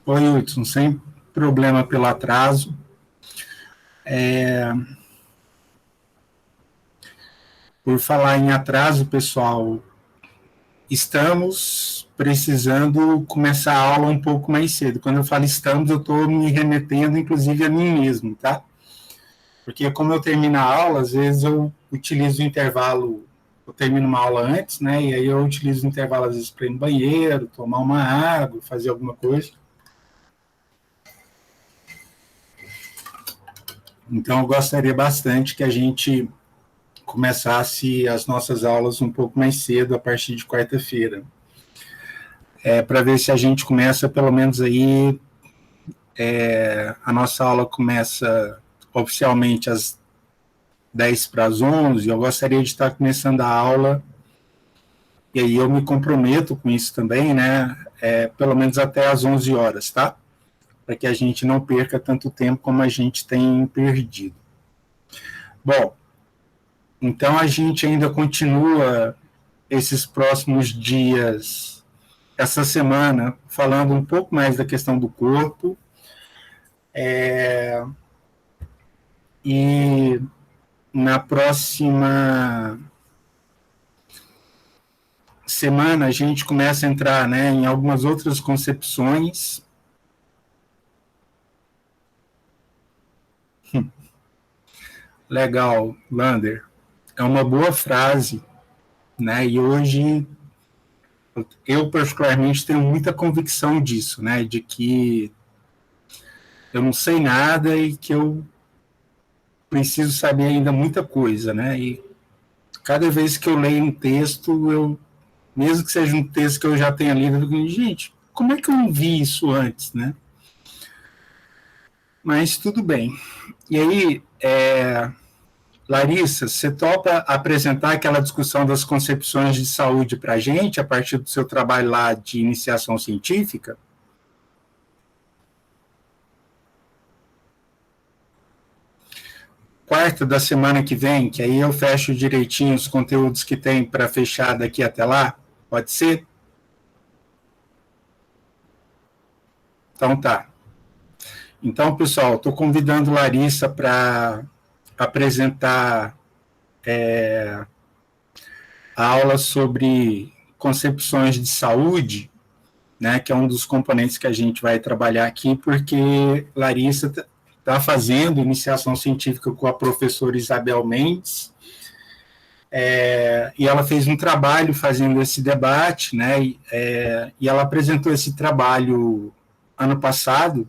Oi, Hudson, sem problema pelo atraso. Por falar em atraso, pessoal, estamos precisando começar a aula um pouco mais cedo. Quando eu falo estamos, eu estou me remetendo, inclusive, a mim mesmo, tá? Porque como eu termino a aula, às vezes eu utilizo o intervalo, eu termino uma aula antes, né? E aí eu utilizo o intervalo, às vezes, para ir no banheiro, tomar uma água, fazer alguma coisa. Então, eu gostaria bastante que a gente começasse as nossas aulas um pouco mais cedo, a partir de quarta-feira. Para ver se a gente começa, pelo menos aí, a nossa aula começa oficialmente às 10 para as 11, eu gostaria de estar começando a aula, e aí eu me comprometo com isso também, né, pelo menos até às 11 horas, tá? Para que a gente não perca tanto tempo como a gente tem perdido. Bom, então a gente ainda continua esses próximos dias, essa semana, falando um pouco mais da questão do corpo, e na próxima semana a gente começa a entrar, né, em algumas outras concepções. Legal, Lander. É uma boa frase, né? E hoje eu particularmente tenho muita convicção disso, né? De que eu não sei nada e que eu preciso saber ainda muita coisa, né? E cada vez que eu leio um texto, mesmo que seja um texto que eu já tenha lido, eu digo, gente, como é que eu não vi isso antes, né? Mas tudo bem. E aí, Larissa, você topa apresentar aquela discussão das concepções de saúde para a gente, a partir do seu trabalho lá de iniciação científica? Quarta da semana que vem, que aí eu fecho direitinho os conteúdos que tem para fechar daqui até lá? Pode ser? Então tá. Então, pessoal, estou convidando Larissa para apresentar a aula sobre concepções de saúde, né, que é um dos componentes que a gente vai trabalhar aqui, porque Larissa está fazendo iniciação científica com a professora Isabel Mendes, e ela fez um trabalho fazendo esse debate, né, e ela apresentou esse trabalho ano passado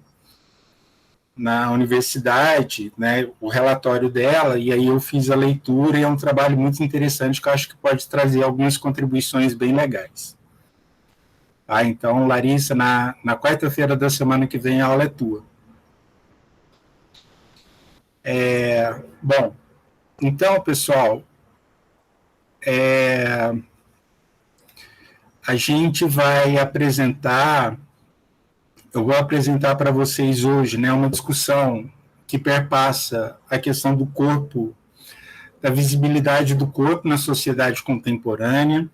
na universidade, né, o relatório dela, e aí eu fiz a leitura, e é um trabalho muito interessante que eu acho que pode trazer algumas contribuições bem legais. Tá? Então, Larissa, na quarta-feira da semana que vem a aula é tua. Bom, então, pessoal, a gente vai apresentar, eu vou apresentar para vocês hoje, né, uma discussão que perpassa a questão do corpo, da visibilidade do corpo na sociedade contemporânea.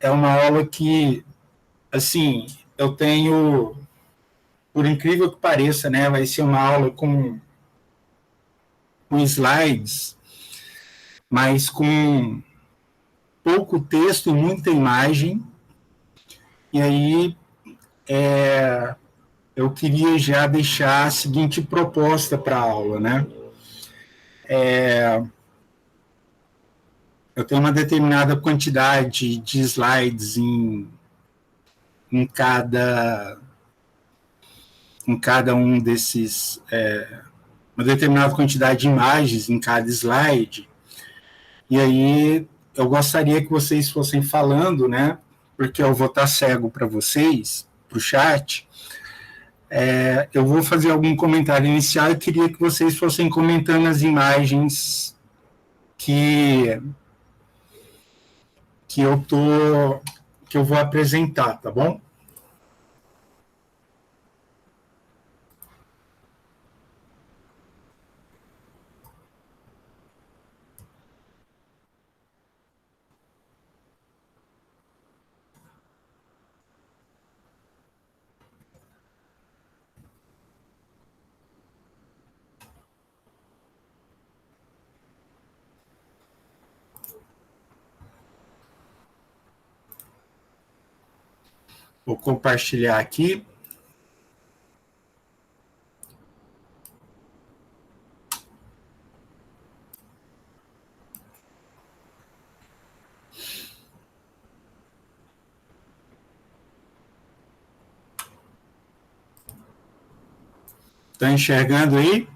É uma aula que, assim, eu tenho, por incrível que pareça, né, vai ser uma aula com slides, mas com pouco texto e muita imagem. E aí eu queria já deixar a seguinte proposta para a aula, né? Eu tenho uma determinada quantidade de slides em cada em cada um desses, uma determinada quantidade de imagens em cada slide, e aí eu gostaria que vocês fossem falando, né, porque eu vou estar cego para vocês, para o chat, eu vou fazer algum comentário inicial e queria que vocês fossem comentando as imagens que, que eu tô que eu vou apresentar, tá bom? Vou compartilhar aqui. Está enxergando aí?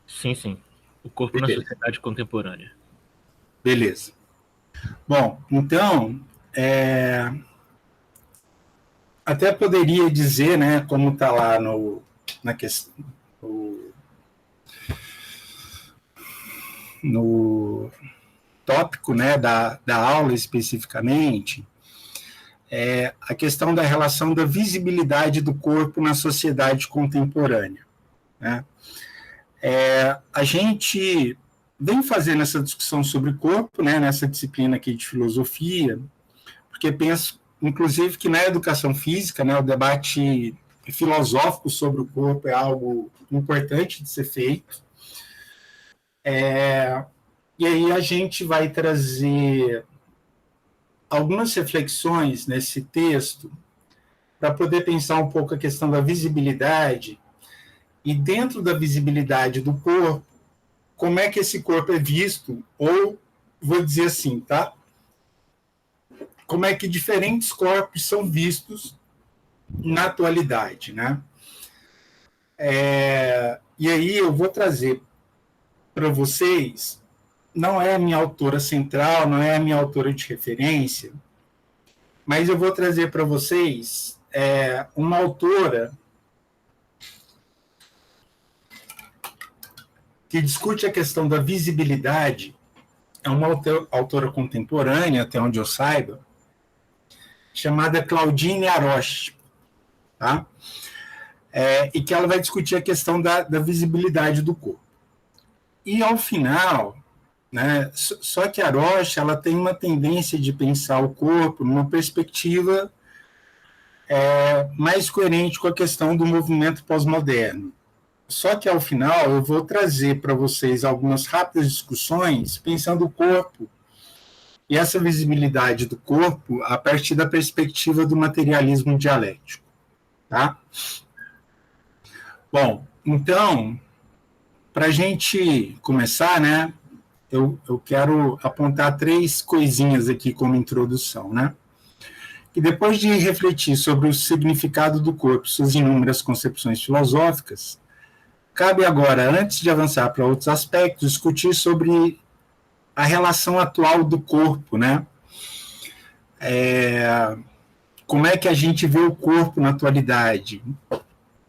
Sim, sim. O corpo na sociedade contemporânea. Beleza. Bom, então, até poderia dizer, né, como está lá na questão, no tópico, né, da aula especificamente, a questão da relação da visibilidade do corpo na sociedade contemporânea, né? A gente vem fazendo essa discussão sobre o corpo, né, nessa disciplina aqui de filosofia, porque penso, inclusive, que na educação física, né, o debate filosófico sobre o corpo é algo importante de ser feito. E aí a gente vai trazer algumas reflexões nesse texto para poder pensar um pouco a questão da visibilidade e dentro da visibilidade do corpo, como é que esse corpo é visto, ou vou dizer assim, tá? Como é que diferentes corpos são vistos na atualidade, né? E aí eu vou trazer para vocês, não é a minha autora central, não é a minha autora de referência, mas eu vou trazer para vocês uma autora que discute a questão da visibilidade, é uma autora contemporânea, até onde eu saiba, chamada Claudine Aroche, tá? E que ela vai discutir a questão da visibilidade do corpo. E ao final, né, só que a Aroche ela tem uma tendência de pensar o corpo numa perspectiva mais coerente com a questão do movimento pós-moderno. Só que ao final eu vou trazer para vocês algumas rápidas discussões pensando o corpo e essa visibilidade do corpo a partir da perspectiva do materialismo dialético, tá? Bom, então, para a gente começar, né, eu quero apontar 3 coisinhas aqui como introdução, né? E depois de refletir sobre o significado do corpo, suas inúmeras concepções filosóficas, cabe agora, antes de avançar para outros aspectos, discutir sobre a relação atual do corpo, né? Como é que a gente vê o corpo na atualidade?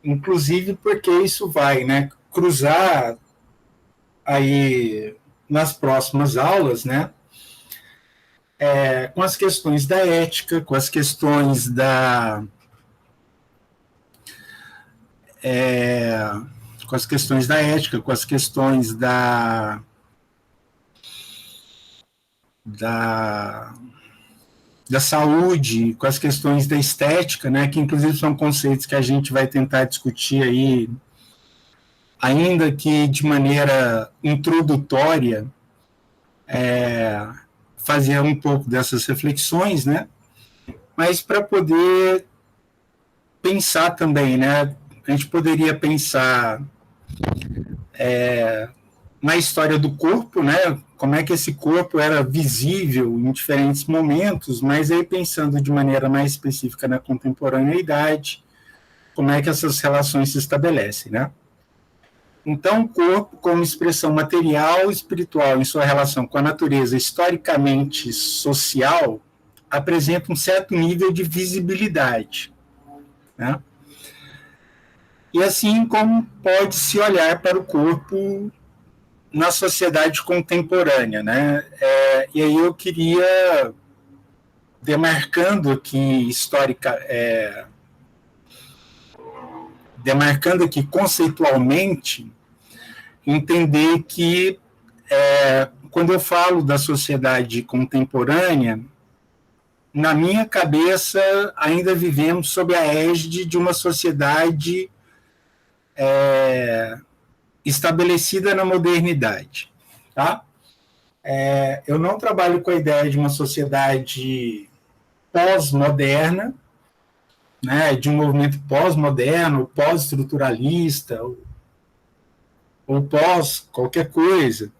Inclusive porque isso vai, né, cruzar aí nas próximas aulas, né, com as questões da ética, com as questões com as questões da ética, com as questões da saúde, com as questões da estética, né, que inclusive são conceitos que a gente vai tentar discutir aí, ainda que de maneira introdutória, fazer um pouco dessas reflexões, né, mas para poder pensar também, né, a gente poderia pensar na história do corpo, né, como é que esse corpo era visível em diferentes momentos, mas aí pensando de maneira mais específica na contemporaneidade, como é que essas relações se estabelecem, né? Então, o corpo, como expressão material e espiritual em sua relação com a natureza historicamente social, apresenta um certo nível de visibilidade, né? E assim como pode-se olhar para o corpo na sociedade contemporânea, né? E aí eu queria, demarcando aqui demarcando aqui conceitualmente, entender que quando eu falo da sociedade contemporânea, na minha cabeça ainda vivemos sob a égide de uma sociedade estabelecida na modernidade, tá? Eu não trabalho com a ideia de uma sociedade pós-moderna, né, de um movimento pós-moderno, pós-estruturalista, ou pós qualquer coisa,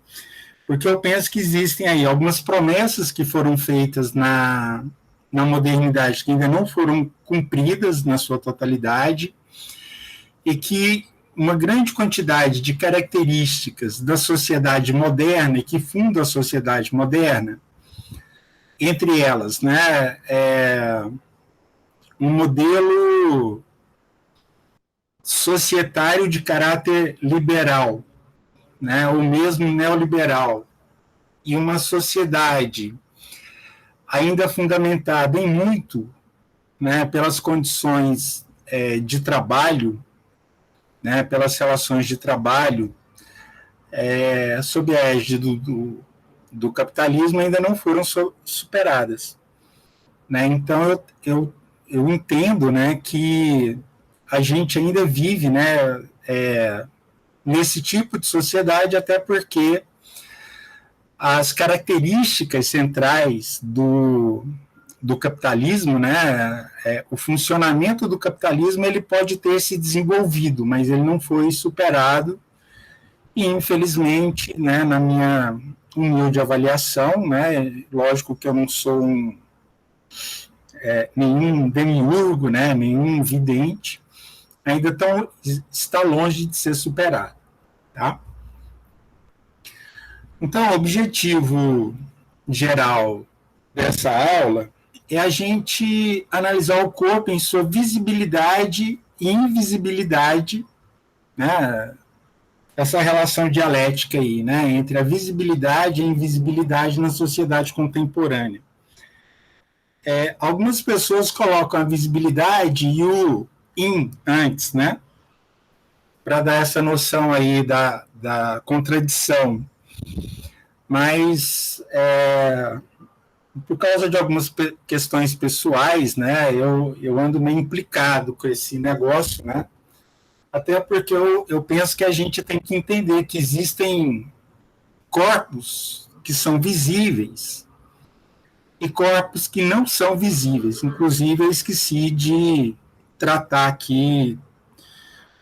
porque eu penso que existem aí algumas promessas que foram feitas na modernidade que ainda não foram cumpridas na sua totalidade, e que uma grande quantidade de características da sociedade moderna e que funda a sociedade moderna, entre elas, né, um modelo societário de caráter liberal, né, ou mesmo neoliberal, e uma sociedade ainda fundamentada em muito, né, pelas condições de trabalho, né, pelas relações de trabalho, sob a égide do capitalismo, ainda não foram superadas. Né? Então, eu entendo, né, que a gente ainda vive, né, nesse tipo de sociedade, até porque as características centrais do capitalismo, né, o funcionamento do capitalismo, ele pode ter se desenvolvido, mas ele não foi superado, e infelizmente, né, na minha humilde avaliação, né, lógico que eu não sou nenhum demiurgo, né, nenhum vidente, ainda está longe de ser superado. Tá? Então, o objetivo geral dessa aula é a gente analisar o corpo em sua visibilidade e invisibilidade, né? Essa relação dialética aí, né? Entre a visibilidade e a invisibilidade na sociedade contemporânea. Algumas pessoas colocam a visibilidade e o in antes, né? Para dar essa noção aí da contradição. Mas por causa de algumas questões pessoais, né, eu ando meio implicado com esse negócio, né, até porque eu penso que a gente tem que entender que existem corpos que são visíveis e corpos que não são visíveis. Inclusive, eu esqueci de tratar aqui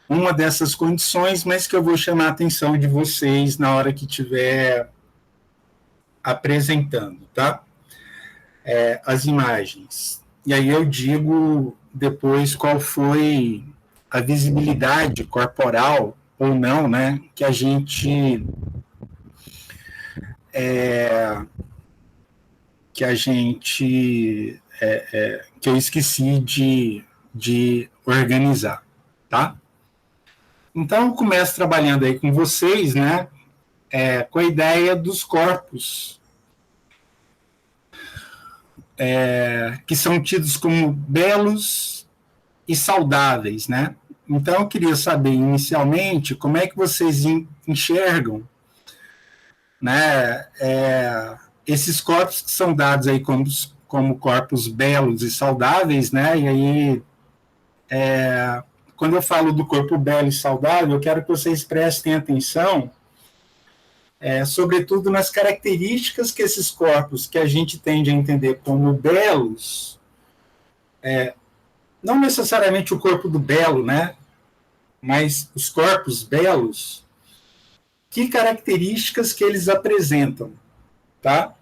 uma dessas condições, mas que eu vou chamar a atenção de vocês na hora que estiver apresentando, tá? As imagens. E aí eu digo depois qual foi a visibilidade corporal ou não, né, que a gente que eu esqueci de organizar, tá? Então eu começo trabalhando aí com vocês, né, com a ideia dos corpos que são tidos como belos e saudáveis, né? Então, eu queria saber, inicialmente, como é que vocês enxergam, né, esses corpos que são dados aí como corpos belos e saudáveis, né? E aí, quando eu falo do corpo belo e saudável, eu quero que vocês prestem atenção, sobretudo nas características que esses corpos que a gente tende a entender como belos, não necessariamente o corpo do belo, né? Mas os corpos belos, que características que eles apresentam, tá?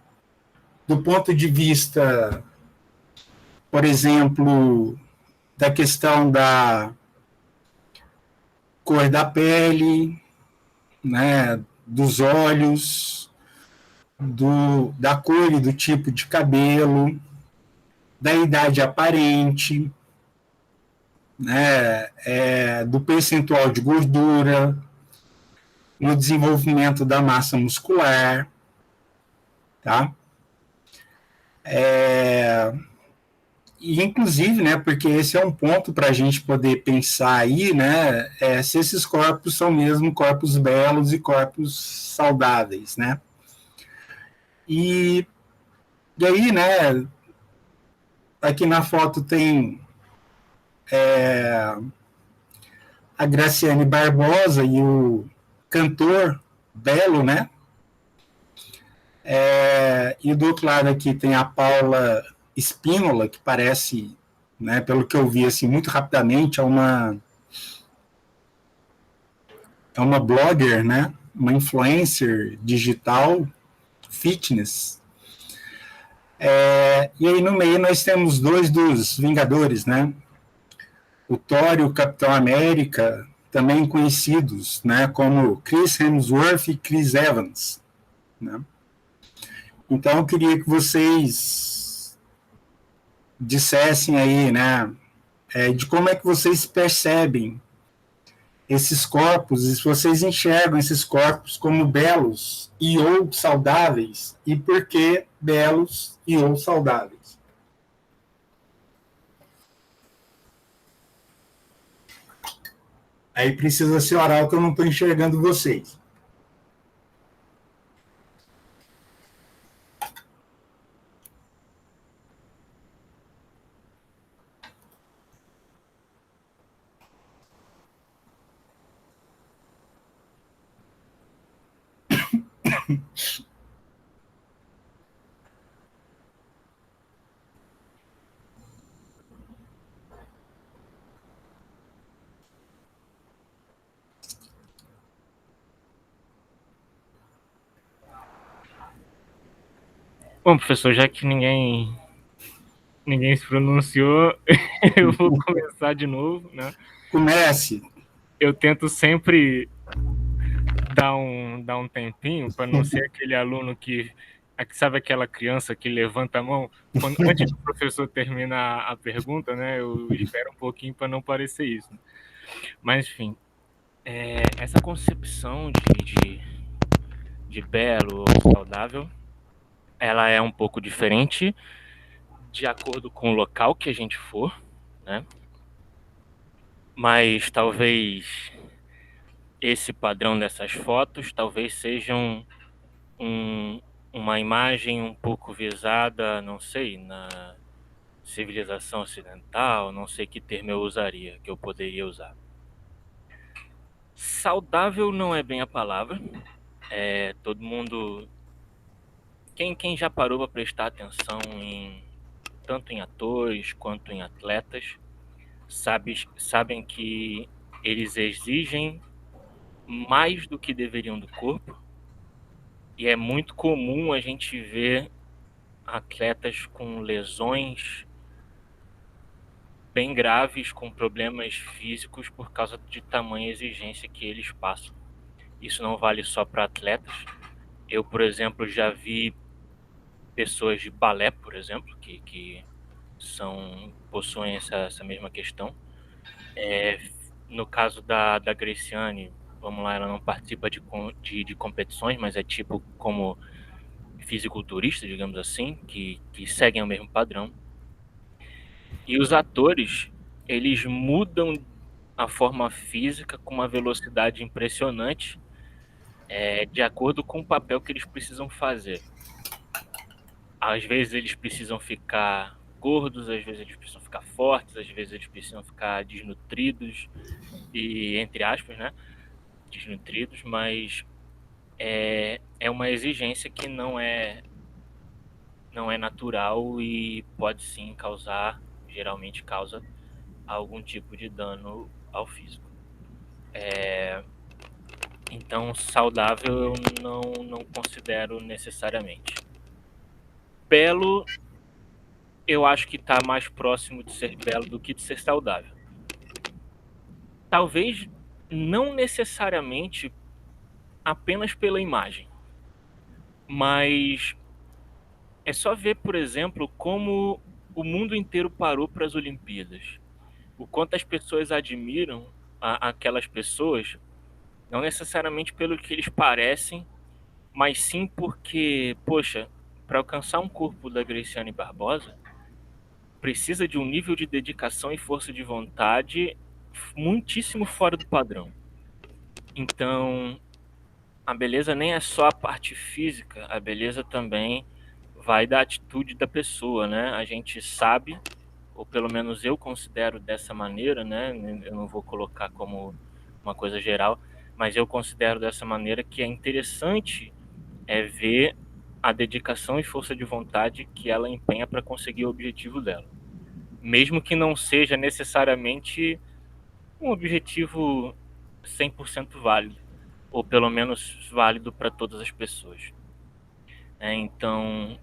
Do ponto de vista, por exemplo, da questão da cor da pele, né? Dos olhos, da cor e do tipo de cabelo, da idade aparente, né, do percentual de gordura, no desenvolvimento da massa muscular, tá? E inclusive, né, porque esse é um ponto para a gente poder pensar aí, né, se esses corpos são mesmo corpos belos e corpos saudáveis, né? E aí, né, aqui na foto tem a Graciane Barbosa e o cantor Belo, né? E do outro lado aqui tem a Paula Spínola, que parece, né, pelo que eu vi assim, muito rapidamente, é uma blogger, né, uma influencer digital, fitness. E aí no meio nós temos dois dos Vingadores, né, o Thor e o Capitão América, também conhecidos, né, como Chris Hemsworth e Chris Evans, né? Então eu queria que vocês dissessem aí, né, de como é que vocês percebem esses corpos, e se vocês enxergam esses corpos como belos e ou saudáveis, e por que belos e ou saudáveis. Aí precisa ser oral que eu não estou enxergando vocês. Bom, professor, já que ninguém se pronunciou, eu vou começar de novo, né? Comece. Eu tento sempre dar um tempinho para não ser aquele aluno que sabe aquela criança que levanta a mão antes do professor terminar a pergunta, né? Eu espero um pouquinho para não parecer isso. Mas enfim, essa concepção de belo ou saudável, ela é um pouco diferente de acordo com o local que a gente for, né? Mas talvez esse padrão dessas fotos talvez sejam uma imagem um pouco visada, não sei, na civilização ocidental, não sei que termo eu usaria, que eu poderia usar. Saudável não é bem a palavra. Todo mundo... Quem já parou para prestar atenção tanto em atores quanto em atletas, sabem que eles exigem mais do que deveriam do corpo, e é muito comum a gente ver atletas com lesões bem graves, com problemas físicos por causa de tamanha exigência que eles passam. Isso não vale só para atletas. Eu, por exemplo, já vi pessoas de balé, por exemplo, que possuem essa mesma questão. No caso da Graciane, vamos lá, ela não participa de competições, mas é tipo como fisiculturista, digamos assim, que seguem o mesmo padrão. E os atores, eles mudam a forma física com uma velocidade impressionante, de acordo com o papel que eles precisam fazer. Às vezes eles precisam ficar gordos, às vezes eles precisam ficar fortes, às vezes eles precisam ficar desnutridos, e entre aspas, né, desnutridos, mas é uma exigência que não é natural e pode sim geralmente causa algum tipo de dano ao físico. Então, saudável eu não considero necessariamente. Belo, eu acho que está mais próximo de ser belo do que de ser saudável. Talvez não necessariamente apenas pela imagem, mas é só ver, por exemplo, como o mundo inteiro parou para as Olimpíadas. O quanto as pessoas admiram aquelas pessoas, não necessariamente pelo que eles parecem, mas sim porque, poxa, para alcançar um corpo da Graciane Barbosa, precisa de um nível de dedicação e força de vontade muitíssimo fora do padrão. Então, a beleza nem é só a parte física, a beleza também vai da atitude da pessoa, né? A gente sabe, ou pelo menos eu considero dessa maneira, né? Eu não vou colocar como uma coisa geral, mas eu considero dessa maneira que é interessante ver a dedicação e força de vontade que ela empenha para conseguir o objetivo dela. Mesmo que não seja necessariamente um objetivo 100% válido, ou pelo menos válido para todas as pessoas. Então,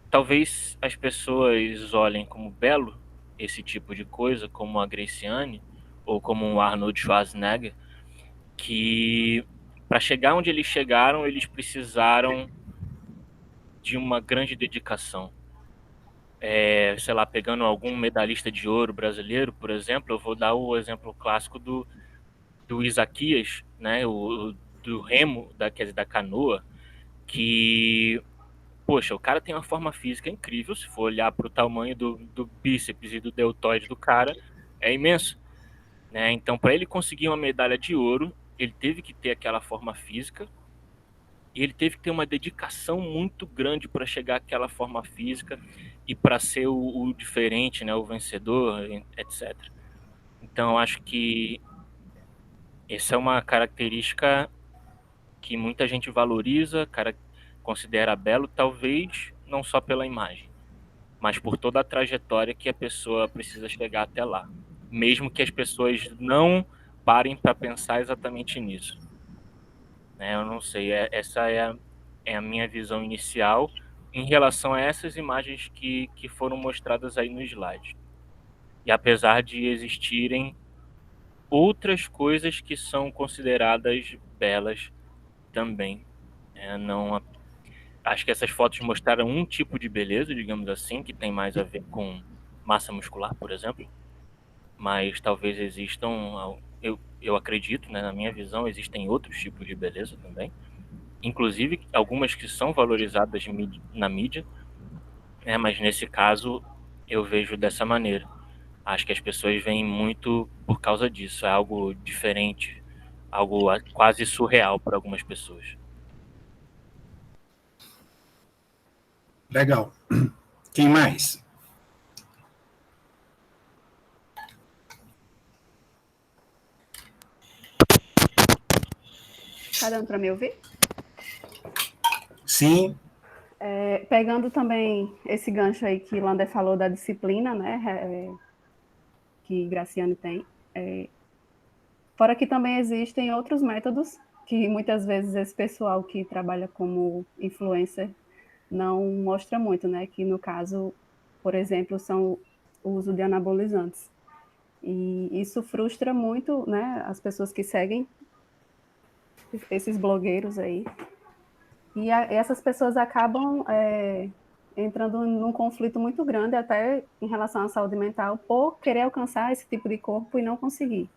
talvez as pessoas olhem como belo esse tipo de coisa, como a Graciane, ou como o Arnold Schwarzenegger, que para chegar onde eles chegaram, eles precisaram de uma grande dedicação. Sei lá, pegando algum medalhista de ouro brasileiro, por exemplo, eu vou dar o exemplo clássico do Isaquias, né, do remo, quer dizer, da canoa, que, poxa, o cara tem uma forma física incrível, se for olhar para o tamanho do bíceps e do deltoide do cara, é imenso, né? Então, para ele conseguir uma medalha de ouro, ele teve que ter aquela forma física, e ele teve que ter uma dedicação muito grande para chegar àquela forma física e para ser o diferente, né, o vencedor, etc. Então, eu acho que essa é uma característica que muita gente valoriza, considera belo, talvez não só pela imagem, mas por toda a trajetória que a pessoa precisa chegar até lá. Mesmo que as pessoas não parem para pensar exatamente nisso. Eu não sei, essa é a minha visão inicial em relação a essas imagens que foram mostradas aí no slide. E apesar de existirem outras coisas que são consideradas belas também. Não, acho que essas fotos mostraram um tipo de beleza, digamos assim, que tem mais a ver com massa muscular, por exemplo. Mas talvez existam, eu acredito, né, na minha visão, existem outros tipos de beleza também. Inclusive algumas que são valorizadas na mídia, mas nesse caso eu vejo dessa maneira. Acho que as pessoas veem muito por causa disso, é algo diferente, algo quase surreal para algumas pessoas. Legal. Quem mais? Tá dando para me ouvir? Sim. Pegando também esse gancho aí que Lander falou da disciplina, né, que Graciane tem. Fora que também existem outros métodos que muitas vezes esse pessoal que trabalha como influencer não mostra muito, né? Que no caso, por exemplo, são o uso de anabolizantes. E isso frustra muito, né, as pessoas que seguem esses blogueiros aí. E essas pessoas acabam entrando num conflito muito grande até em relação à saúde mental por querer alcançar esse tipo de corpo e não conseguir,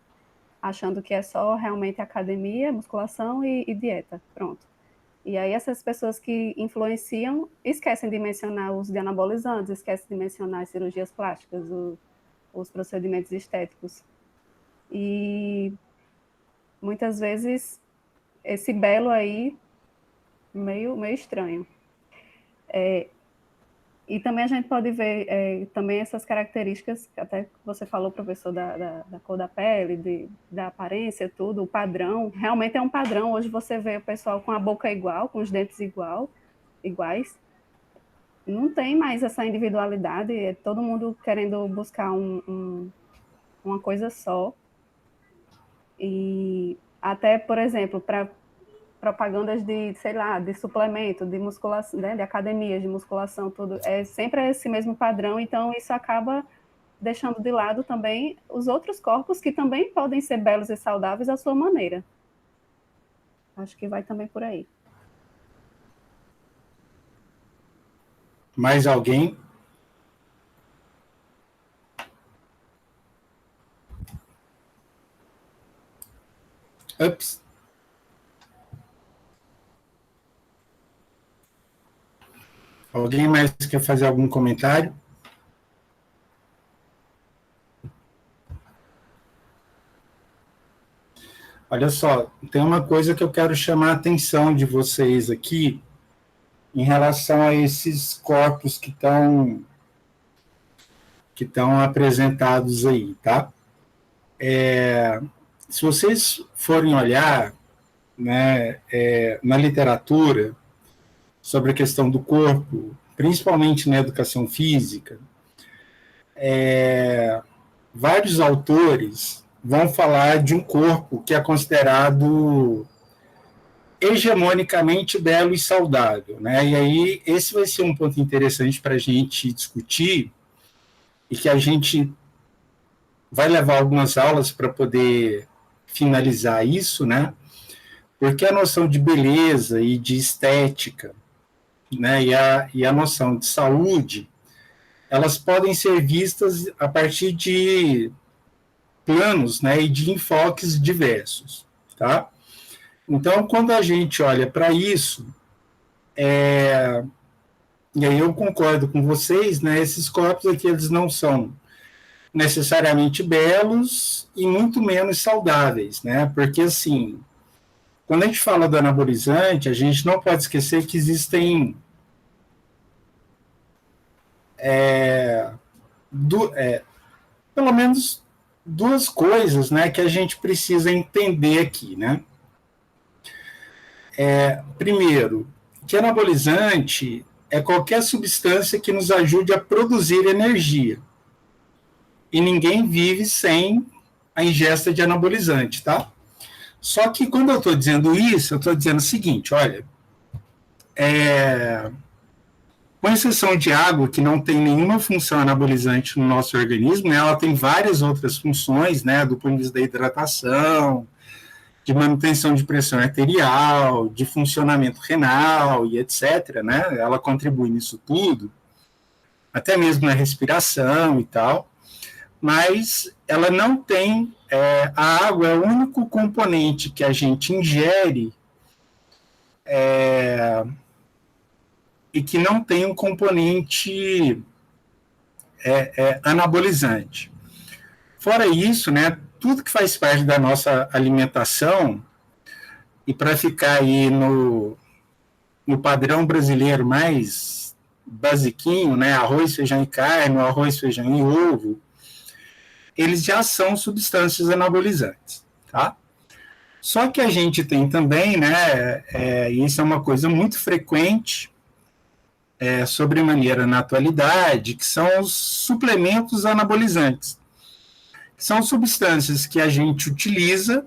achando que é só realmente academia, musculação e dieta, pronto. E aí essas pessoas que influenciam esquecem de mencionar o uso de anabolizantes, esquecem de mencionar as cirurgias plásticas, os procedimentos estéticos. E muitas vezes esse belo aí meio estranho. E também a gente pode ver também essas características, até que você falou, professor, da cor da pele, da aparência, tudo, o padrão. Realmente é um padrão. Hoje você vê o pessoal com a boca igual, com os dentes iguais. Não tem mais essa individualidade, é todo mundo querendo buscar uma coisa só. E até, por exemplo, para propagandas de, sei lá, de suplemento, de musculação, né, de academias, de musculação, tudo, é sempre esse mesmo padrão, então isso acaba deixando de lado também os outros corpos que também podem ser belos e saudáveis à sua maneira. Acho que vai também por aí. Mais alguém? Ups. Alguém mais quer fazer algum comentário? Olha só, tem uma coisa que eu quero chamar a atenção de vocês aqui em relação a esses corpos que estão apresentados aí, tá? Se vocês forem olhar, né, na literatura, sobre a questão do corpo, principalmente na educação física, vários autores vão falar de um corpo que é considerado hegemonicamente belo e saudável, né? E aí esse vai ser um ponto interessante para a gente discutir e que a gente vai levar algumas aulas para poder finalizar isso, né? Porque a noção de beleza e de estética, né, e a noção de saúde, elas podem ser vistas a partir de planos, né, e de enfoques diversos, tá? Então, quando a gente olha para isso, e aí eu concordo com vocês, né, esses corpos aqui, eles não são necessariamente belos e muito menos saudáveis, né, porque, assim, quando a gente fala do anabolizante, a gente não pode esquecer que existem pelo menos duas coisas, né, que a gente precisa entender aqui, né. Primeiro, que anabolizante é qualquer substância que nos ajude a produzir energia. E ninguém vive sem a ingesta de anabolizante, tá? Só que quando eu estou dizendo isso, eu estou dizendo o seguinte, olha, com exceção de água, que não tem nenhuma função anabolizante no nosso organismo, né, ela tem várias outras funções, né, do ponto de vista da hidratação, de manutenção de pressão arterial, de funcionamento renal e etc., né? Ela contribui nisso tudo, até mesmo na respiração e tal, mas ela não tem, a água é o único componente que a gente ingere e que não tem um componente anabolizante. Fora isso, né, tudo que faz parte da nossa alimentação, e para ficar aí no padrão brasileiro mais basiquinho, né, arroz, feijão e carne, arroz, feijão e ovo, eles já são substâncias anabolizantes, tá? Só que a gente tem também, né, isso é uma coisa muito frequente, sobremaneira na atualidade, que são os suplementos anabolizantes. São substâncias que a gente utiliza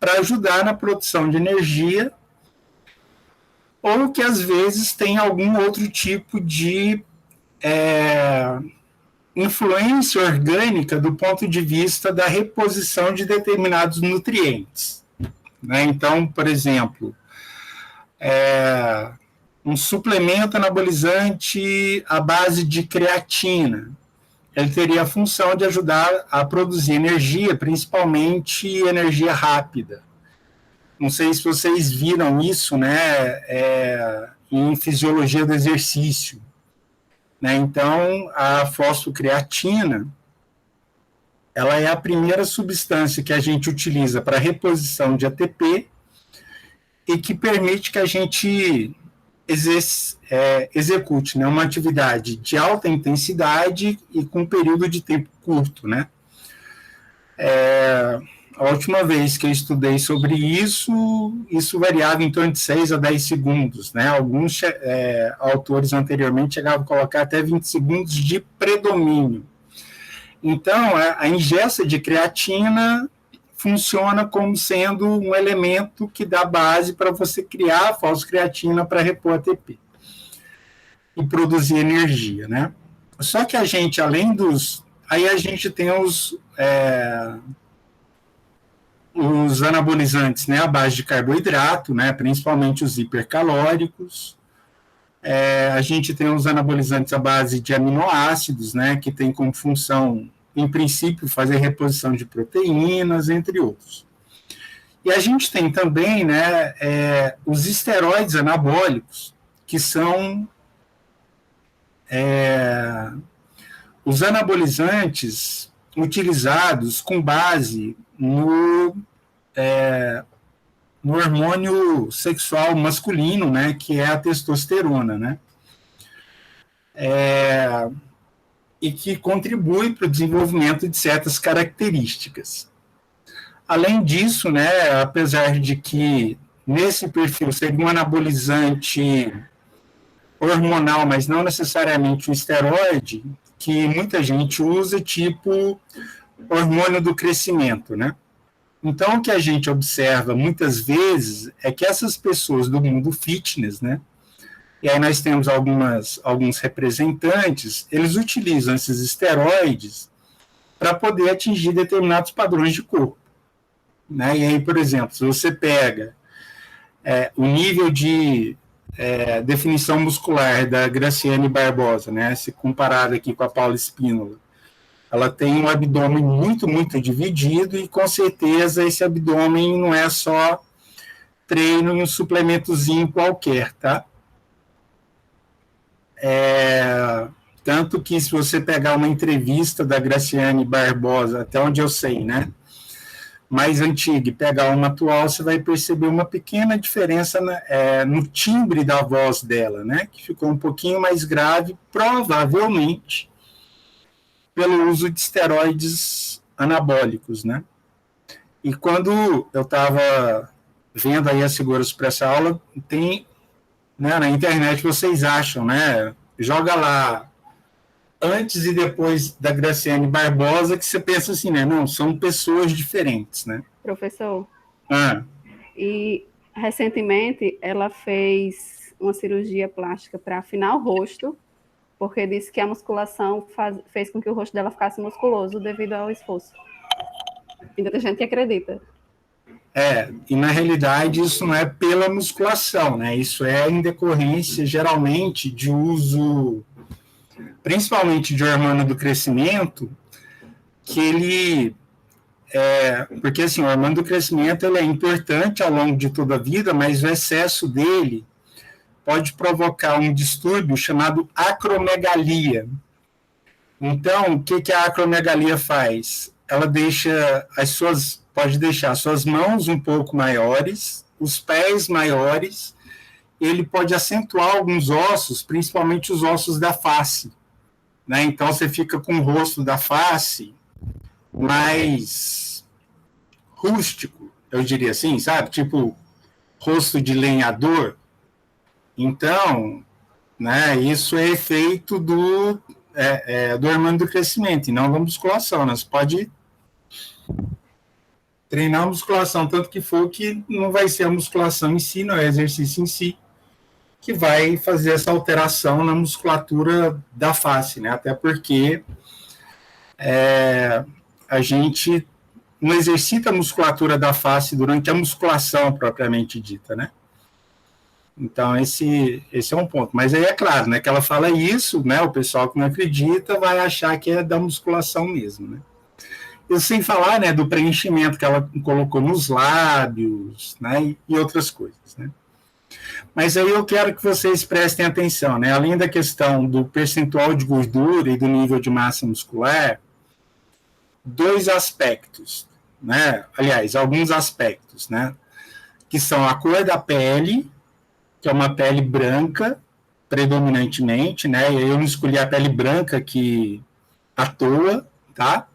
para ajudar na produção de energia ou que às vezes tem algum outro tipo de influência orgânica do ponto de vista da reposição de determinados nutrientes, né? Então, por exemplo, um suplemento anabolizante à base de creatina, ele teria a função de ajudar a produzir energia, principalmente energia rápida. Não sei se vocês viram isso, né, em fisiologia do exercício, né? Então, a fosfocreatina, ela é a primeira substância que a gente utiliza para reposição de ATP e que permite que a gente execute, né, uma atividade de alta intensidade e com um período de tempo curto, né? A última vez que eu estudei sobre isso variava em torno de 6 a 10 segundos, né? Alguns autores anteriormente chegavam a colocar até 20 segundos de predomínio. Então, a ingesta de creatina funciona como sendo um elemento que dá base para você criar a fosfocreatina para repor ATP e produzir energia, né? Só que a gente, além dos... Aí a gente tem os anabolizantes, né, à base de carboidrato, né, principalmente os hipercalóricos. A gente tem os anabolizantes à base de aminoácidos, né, que tem como função, em princípio, fazer reposição de proteínas, entre outros. E a gente tem também, né, os esteroides anabólicos, que são os anabolizantes utilizados com base no hormônio sexual masculino, né, que é a testosterona, né? E que contribui para o desenvolvimento de certas características. Além disso, né, apesar de que nesse perfil seria um anabolizante hormonal, mas não necessariamente um esteroide, que muita gente usa, tipo hormônio do crescimento, né? Então, o que a gente observa muitas vezes é que essas pessoas do mundo fitness, né? E aí nós temos alguns representantes, eles utilizam esses esteroides para poder atingir determinados padrões de corpo, né? E aí, por exemplo, se você pega o nível de definição muscular da Graciane Barbosa, né? Se comparado aqui com a Paula Espínola, ela tem um abdômen muito, muito dividido e com certeza esse abdômen não é só treino em um suplementozinho qualquer, tá? Tanto que se você pegar uma entrevista da Graciane Barbosa, até onde eu sei, né? Mais antiga e pegar uma atual, você vai perceber uma pequena diferença no timbre da voz dela, né? Que ficou um pouquinho mais grave, provavelmente pelo uso de esteroides anabólicos, né? E quando eu estava vendo aí a Seguros para essa aula, tem, né, na internet vocês acham, né? Joga lá antes e depois da Graciane Barbosa, que você pensa assim, né? Não, são pessoas diferentes, né? Professor, e recentemente ela fez uma cirurgia plástica para afinar o rosto, porque disse que a musculação fez com que o rosto dela ficasse musculoso devido ao esforço. Ainda tem gente que acredita. E na realidade isso não é pela musculação, né? Isso é em decorrência, geralmente, de uso, principalmente de hormônio do crescimento, que ele... porque, assim, o hormônio do crescimento ele é importante ao longo de toda a vida, mas o excesso dele pode provocar um distúrbio chamado acromegalia. Então, o que a acromegalia faz? Ela pode deixar suas mãos um pouco maiores, os pés maiores, e ele pode acentuar alguns ossos, principalmente os ossos da face, né? Então, você fica com o rosto da face mais rústico, eu diria assim, sabe? Tipo, rosto de lenhador. Então, né, isso é efeito do hormônio do crescimento, e não da musculação, né? Você pode treinar a musculação, tanto que for, que não vai ser a musculação em si, não é o exercício em si, que vai fazer essa alteração na musculatura da face, né? Até porque a gente não exercita a musculatura da face durante a musculação propriamente dita, né? Então, esse é um ponto. Mas aí é claro, né, que ela fala isso, né, o pessoal que não acredita vai achar que é da musculação mesmo, né? Eu sem falar, né, do preenchimento que ela colocou nos lábios, né, e outras coisas, né? Mas aí eu quero que vocês prestem atenção, né? Além da questão do percentual de gordura e do nível de massa muscular, dois aspectos, né? Aliás, alguns aspectos, né? Que são a cor da pele, que é uma pele branca, predominantemente, né? E eu não escolhi a pele branca aqui à toa, tá?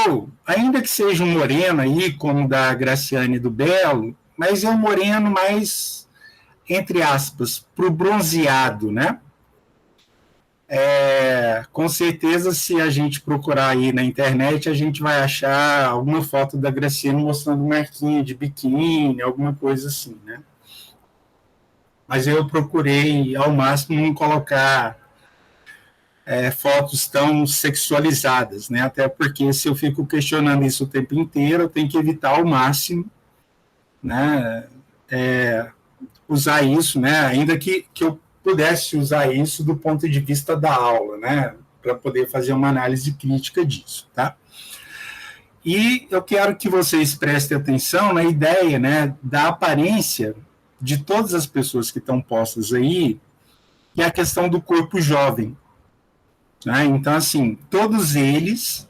Ou, ainda que seja um moreno aí, como o da Graciane do Belo, mas é um moreno mais, entre aspas, pro bronzeado, né? Com certeza, se a gente procurar aí na internet, a gente vai achar alguma foto da Graciane mostrando marquinha de biquíni, alguma coisa assim, né? Mas eu procurei, ao máximo, não colocar fotos tão sexualizadas, né? Até porque se eu fico questionando isso o tempo inteiro, eu tenho que evitar ao máximo, né? Usar isso, né? Ainda que eu pudesse usar isso do ponto de vista da aula, né? Para poder fazer uma análise crítica disso, tá? E eu quero que vocês prestem atenção na ideia, né, da aparência de todas as pessoas que estão postas aí, que é a questão do corpo jovem, né? Então, assim, todos eles,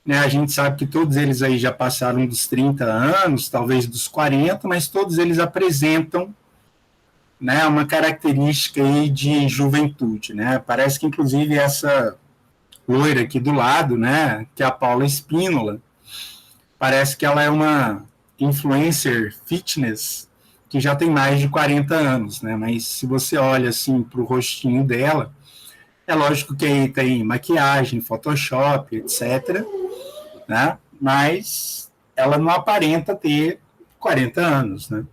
né, a gente sabe que todos eles aí já passaram dos 30 anos, talvez dos 40, mas todos eles apresentam, né, uma característica aí de juventude, né? Parece que, inclusive, essa loira aqui do lado, né, que é a Paula Espínola, parece que ela é uma influencer fitness que já tem mais de 40 anos, né? Mas se você olha assim para o rostinho dela, é lógico que aí tem maquiagem, Photoshop, etc., né? Mas ela não aparenta ter 40 anos, né?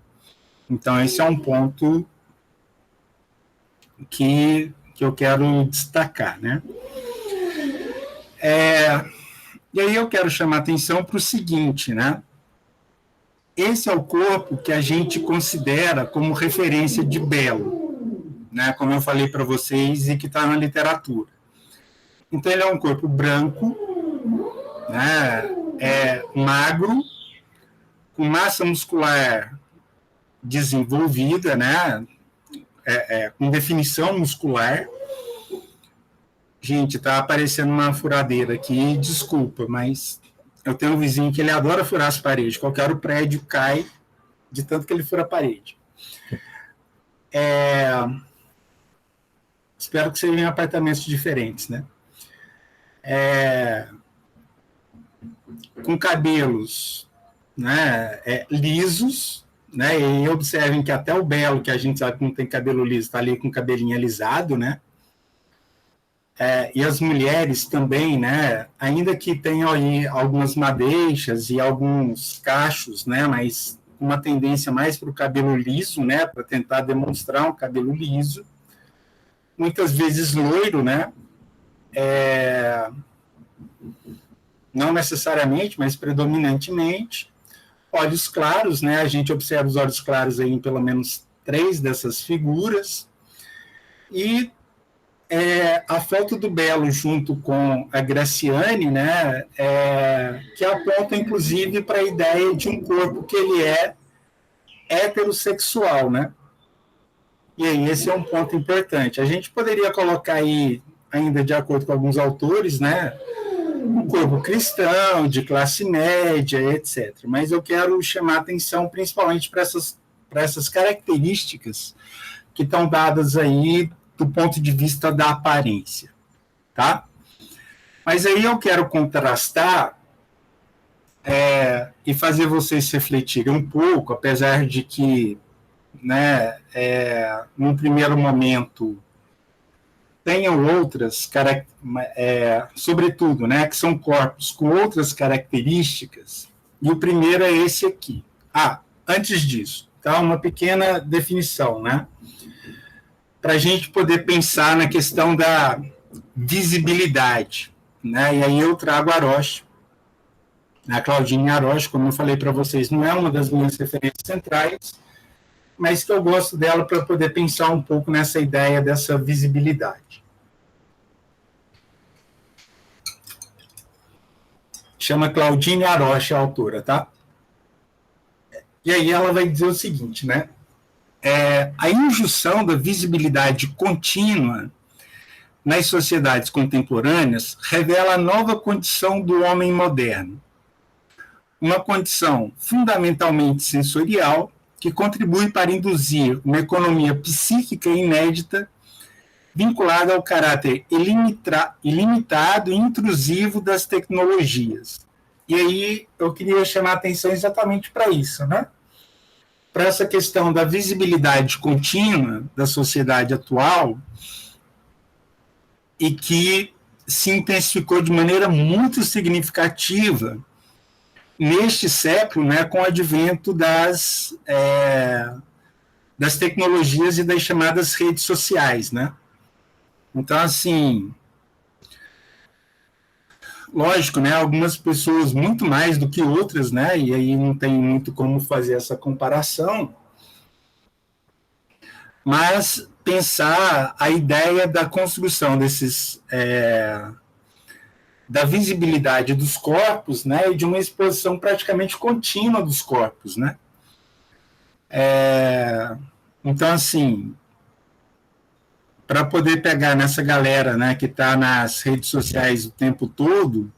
Então esse é um ponto que eu quero destacar, né? E aí eu quero chamar a atenção para o seguinte, né? Esse é o corpo que a gente considera como referência de belo, né? Como eu falei para vocês e que está na literatura. Então ele é um corpo branco, né? Magro, com massa muscular desenvolvida, né? Com definição muscular. Gente, tá aparecendo uma furadeira aqui, desculpa, mas eu tenho um vizinho que ele adora furar as paredes. Qualquer hora o prédio cai de tanto que ele fura a parede. Espero que sejam em apartamentos diferentes, né? Com cabelos, né, lisos, né? E observem que até o Belo, que a gente sabe que não tem cabelo liso, está ali com o cabelinho alisado, né? E as mulheres também, né? Ainda que tenham aí algumas madeixas e alguns cachos, né? Mas uma tendência mais para o cabelo liso, né? Para tentar demonstrar um cabelo liso, muitas vezes loiro, né? Não necessariamente, mas predominantemente. Olhos claros, né? A gente observa os olhos claros aí em pelo menos 3 dessas figuras. E a foto do Belo junto com a Graciane, né? Que aponta, inclusive, para a ideia de um corpo que ele é heterossexual, né? E aí esse é um ponto importante. A gente poderia colocar aí, ainda de acordo com alguns autores, né? Um corpo cristão, de classe média, etc. Mas eu quero chamar a atenção principalmente para essas características que estão dadas aí do ponto de vista da aparência, tá? Mas aí eu quero contrastar e fazer vocês refletirem um pouco, apesar de que, né, num primeiro momento, tenham outras, sobretudo, né, que são corpos com outras características, e o primeiro é esse aqui. Antes disso, tá, uma pequena definição, né, para a gente poder pensar na questão da visibilidade, né, e aí eu trago a Arosh, a Claudine Arosh, como eu falei para vocês, não é uma das minhas referências centrais, mas que eu gosto dela para poder pensar um pouco nessa ideia dessa visibilidade. Chama Claudine Arosh, a autora, tá? E aí ela vai dizer o seguinte, né? A injunção da visibilidade contínua nas sociedades contemporâneas revela a nova condição do homem moderno. Uma condição fundamentalmente sensorial que contribui para induzir uma economia psíquica inédita vinculada ao caráter ilimitado e intrusivo das tecnologias. E aí eu queria chamar a atenção exatamente para isso, né? Para essa questão da visibilidade contínua da sociedade atual e que se intensificou de maneira muito significativa neste século, né, com o advento das tecnologias e das chamadas redes sociais, né? Então, assim, lógico, né, algumas pessoas muito mais do que outras, né, e aí não tem muito como fazer essa comparação, mas pensar a ideia da construção desses, da visibilidade dos corpos, né, e de uma exposição praticamente contínua dos corpos, né. Então, assim, para poder pegar nessa galera, né, que está nas redes sociais o tempo todo,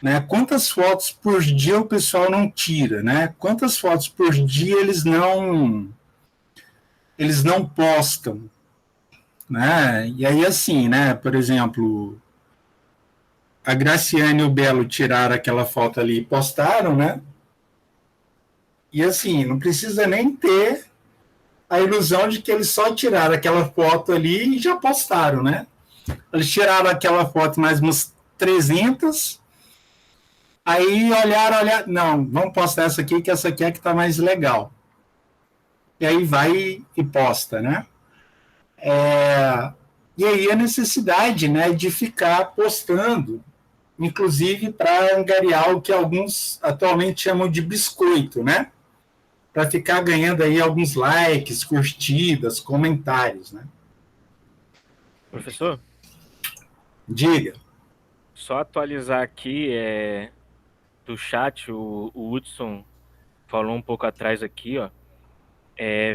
né, quantas fotos por dia o pessoal não tira, né? Quantas fotos por dia eles não postam, né? E aí, assim, né, por exemplo, a Graciane e o Belo tiraram aquela foto ali e postaram, né? E assim, não precisa nem ter a ilusão de que eles só tiraram aquela foto ali e já postaram, né? Eles tiraram aquela foto mais umas 300, aí olharam, não, vamos postar essa aqui, que essa aqui é que tá mais legal. E aí vai e posta, né? E aí a necessidade, né, de ficar postando, inclusive para angariar o que alguns atualmente chamam de biscoito, né? Para ficar ganhando aí alguns likes, curtidas, comentários, né? Professor? Diga. Só atualizar aqui, do chat, o Hudson falou um pouco atrás aqui, ó.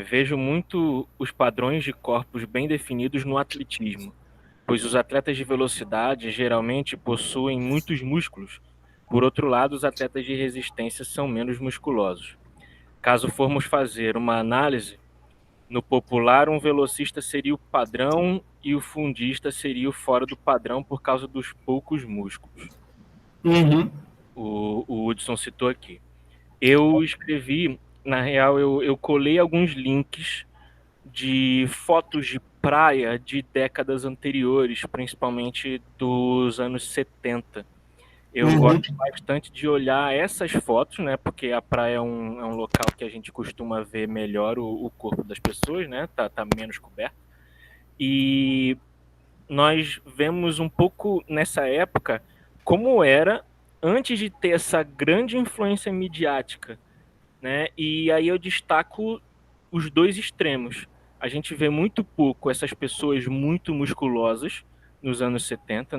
Vejo muito os padrões de corpos bem definidos no atletismo, pois os atletas de velocidade geralmente possuem muitos músculos. Por outro lado, os atletas de resistência são menos musculosos. Caso formos fazer uma análise, no popular, um velocista seria o padrão e o fundista seria o fora do padrão por causa dos poucos músculos. Uhum. O Hudson citou aqui. Eu escrevi, na real, eu colei alguns links de fotos de praia de décadas anteriores, principalmente dos anos 70. Eu gosto bastante de olhar essas fotos, né? Porque a praia é um local que a gente costuma ver melhor o corpo das pessoas, né? Tá menos coberto. E nós vemos um pouco nessa época como era antes de ter essa grande influência midiática, né? E aí eu destaco os dois extremos. A gente vê muito pouco essas pessoas muito musculosas nos anos 70,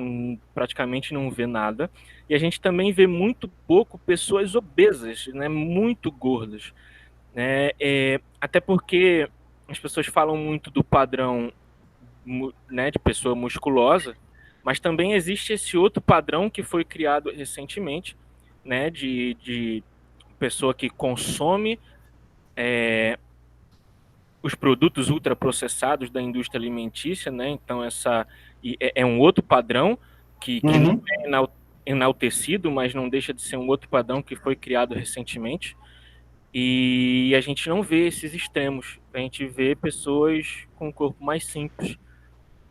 praticamente não vê nada. E a gente também vê muito pouco pessoas obesas, né? Muito gordas, né? Até porque as pessoas falam muito do padrão, né, de pessoa musculosa, mas também existe esse outro padrão que foi criado recentemente, né, de pessoa que consome os produtos ultraprocessados da indústria alimentícia, né? Então é um outro padrão que não é enaltecido, mas não deixa de ser um outro padrão que foi criado recentemente. E a gente não vê esses extremos. A gente vê pessoas com um corpo mais simples,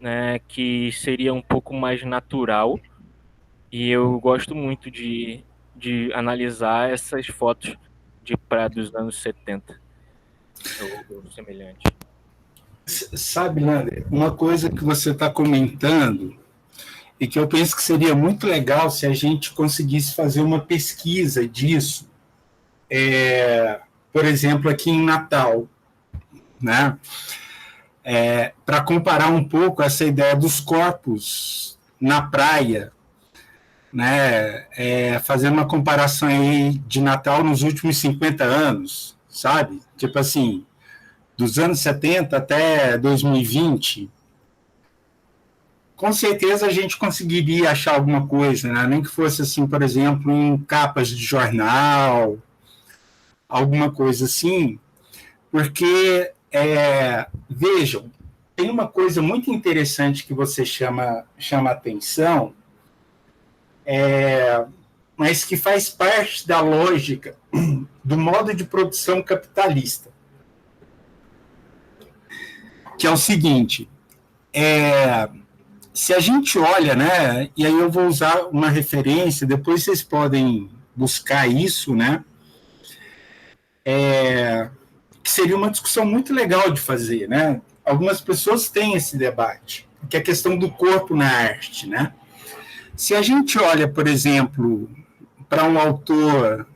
né? Que seria um pouco mais natural. E eu gosto muito de analisar essas fotos de praia dos anos 70. Ou semelhante. Sabe, Lander, uma coisa que você está comentando e que eu penso que seria muito legal se a gente conseguisse fazer uma pesquisa disso, por exemplo, aqui em Natal, né? Para comparar um pouco essa ideia dos corpos na praia, né? Fazendo uma comparação aí de Natal nos últimos 50 anos, sabe? Tipo assim, dos anos 70 até 2020, com certeza a gente conseguiria achar alguma coisa, né? Nem que fosse assim, por exemplo, em capas de jornal, alguma coisa assim, porque, vejam, tem uma coisa muito interessante que você chama atenção, mas que faz parte da lógica do modo de produção capitalista, que é o seguinte, se a gente olha, né, e aí eu vou usar uma referência, depois vocês podem buscar isso, né, que seria uma discussão muito legal de fazer, né, algumas pessoas têm esse debate, que é a questão do corpo na arte, né. Se a gente olha, por exemplo, para um autor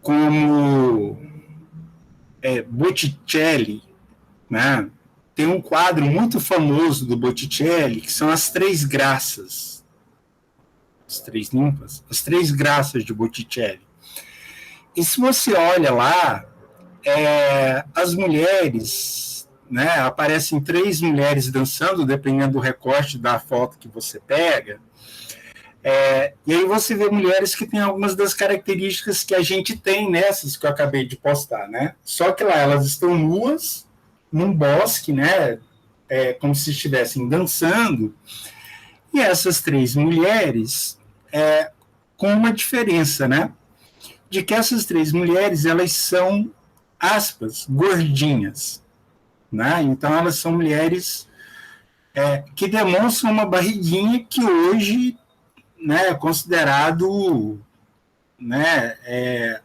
como Botticelli, né, tem um quadro muito famoso do Botticelli, que são as Três Graças, as Três Ninfas, as Três Graças de Botticelli. E se você olha lá, as mulheres, né, aparecem três mulheres dançando, dependendo do recorte da foto que você pega, e aí você vê mulheres que têm algumas das características que a gente tem nessas que eu acabei de postar, né? Só que lá elas estão nuas, num bosque, né? Como se estivessem dançando, e essas três mulheres, com uma diferença, né? De que essas três mulheres, elas são aspas, gordinhas, né? Então, elas são mulheres que demonstram uma barriguinha que hoje, né, é considerado, né,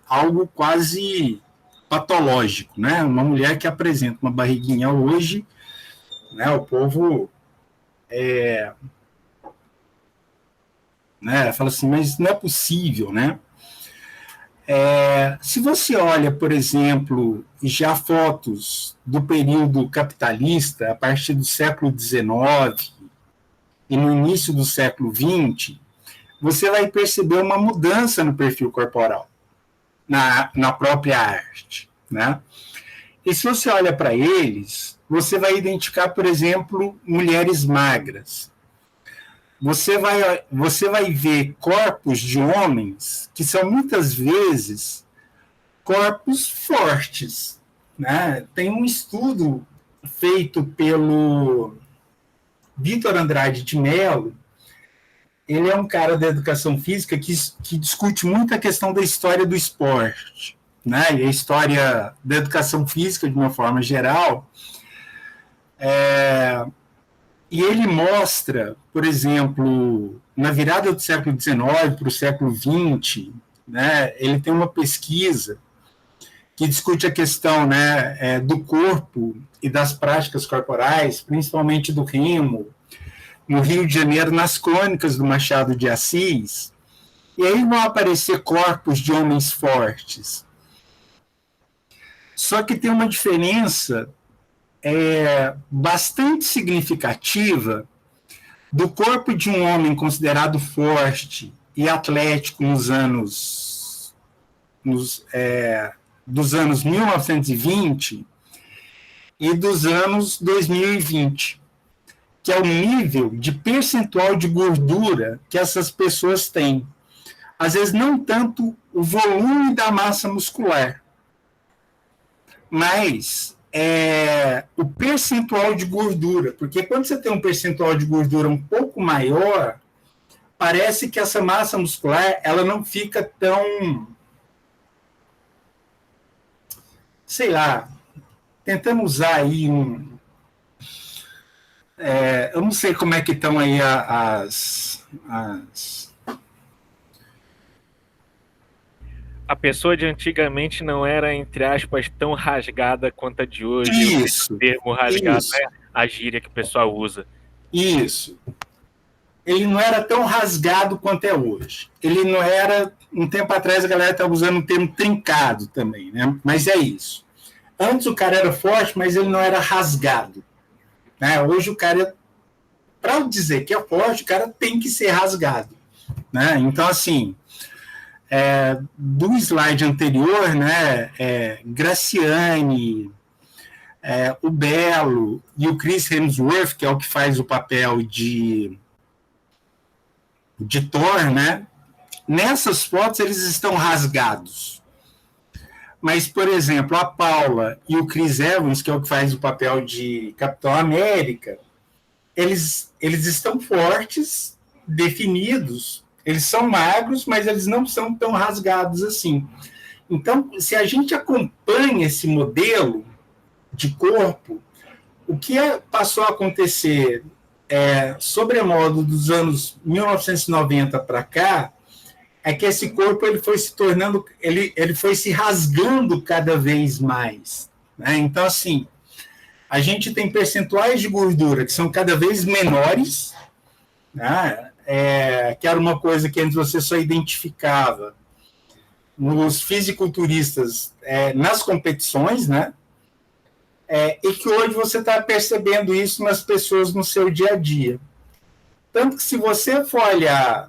algo quase patológico, né? Uma mulher que apresenta uma barriguinha hoje, né, o povo né, fala assim, mas não é possível, né? Se você olha, por exemplo, já fotos do período capitalista, a partir do século XIX e no início do século XX, você vai perceber uma mudança no perfil corporal, na própria arte, né? E se você olha para eles, você vai identificar, por exemplo, mulheres magras. Você vai ver corpos de homens que são muitas vezes corpos fortes, né? Tem um estudo feito pelo Vitor Andrade de Mello. Ele é um cara da educação física que discute muito a questão da história do esporte, né? E a história da educação física de uma forma geral. E ele mostra, por exemplo, na virada do século XIX para o século XX, né? Ele tem uma pesquisa que discute a questão, né, do corpo e das práticas corporais, principalmente do remo, no Rio de Janeiro, nas crônicas do Machado de Assis, e aí vão aparecer corpos de homens fortes. Só que tem uma diferença bastante significativa do corpo de um homem considerado forte e atlético dos anos 1920 e dos anos 2020, que é o nível de percentual de gordura que essas pessoas têm. Às vezes, não tanto o volume da massa muscular, mas o percentual de gordura. Porque quando você tem um percentual de gordura um pouco maior, parece que essa massa muscular ela não fica tão, sei lá, tentando usar aí eu não sei como é que estão aí A pessoa de antigamente não era, entre aspas, tão rasgada quanto a de hoje. Isso. O termo rasgado Isso. é a gíria que o pessoal usa. Isso. Ele não era tão rasgado quanto é hoje. Ele não era... Um tempo atrás a galera estava usando o termo trincado também, né? Mas é isso. Antes o cara era forte, mas ele não era rasgado. Né? Hoje o cara, para dizer que é forte, o cara tem que ser rasgado. Né? Então, assim, do slide anterior, né, Graciane, o Belo e o Chris Hemsworth, que é o que faz o papel de Thor, né? Nessas fotos eles estão rasgados. Mas, por exemplo, a Paula e o Chris Evans, que é o que faz o papel de Capitão América, eles estão fortes, definidos, eles são magros, mas eles não são tão rasgados assim. Então, se a gente acompanha esse modelo de corpo, o que passou a acontecer sobremodo dos anos 1990 para cá, é que esse corpo ele foi se tornando, ele foi se rasgando cada vez mais. Né? Então, assim, a gente tem percentuais de gordura que são cada vez menores, né? Que era uma coisa que antes você só identificava nos fisiculturistas nas competições, né? E que hoje você está percebendo isso nas pessoas no seu dia a dia. Tanto que se você for olhar...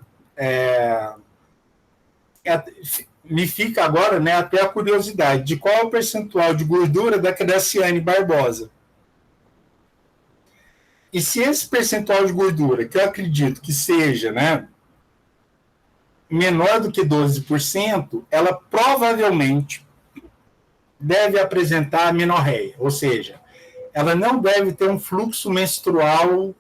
me fica agora, né, até a curiosidade de qual é o percentual de gordura da Graciane Barbosa. E se esse percentual de gordura, que eu acredito que seja, né, menor do que 12%, ela provavelmente deve apresentar amenorreia, ou seja, ela não deve ter um fluxo menstrual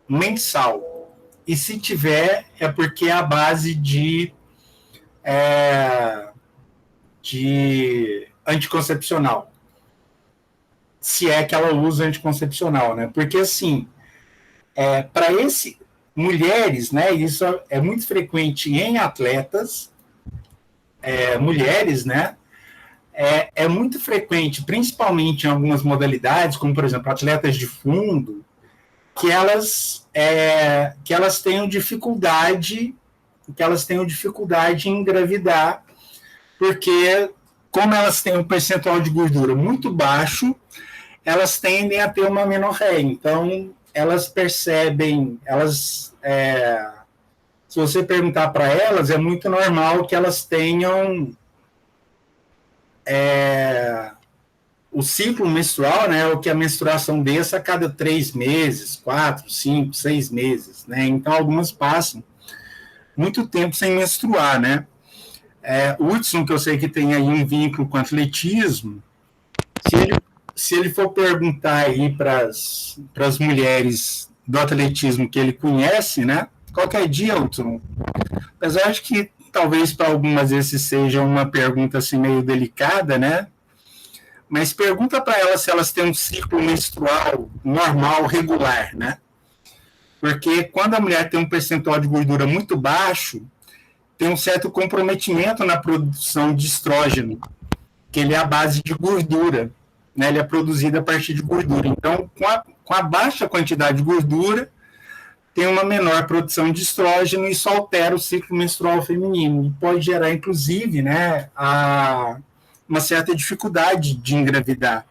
mensal. E se tiver, é porque é a base de anticoncepcional. Se é que ela usa anticoncepcional, né? Porque, assim, para mulheres, né? Isso é muito frequente em atletas, mulheres, né? É muito frequente, principalmente em algumas modalidades, como, por exemplo, atletas de fundo, que elas tenham dificuldade em engravidar, porque como elas têm um percentual de gordura muito baixo, elas tendem a ter uma amenorreia. Então, elas percebem, se você perguntar para elas, é muito normal que elas tenham o ciclo menstrual, né, ou que a menstruação desça a cada 3 meses, 4, 5, 6 meses, né? Então, algumas passam muito tempo sem menstruar, né? O Hudson, que eu sei que tem aí um vínculo com atletismo, se ele for perguntar aí para as mulheres do atletismo que ele conhece, né? Qualquer dia, Hudson, apesar de que talvez para algumas vezes seja uma pergunta assim meio delicada, né? Mas pergunta para elas se elas têm um ciclo menstrual normal, regular, né? Porque quando a mulher tem um percentual de gordura muito baixo, tem um certo comprometimento na produção de estrógeno, que ele é a base de gordura, né? Ele é produzido a partir de gordura. Então, com a baixa quantidade de gordura, tem uma menor produção de estrógeno e isso altera o ciclo menstrual feminino. E pode gerar, inclusive, né, uma certa dificuldade de engravidar.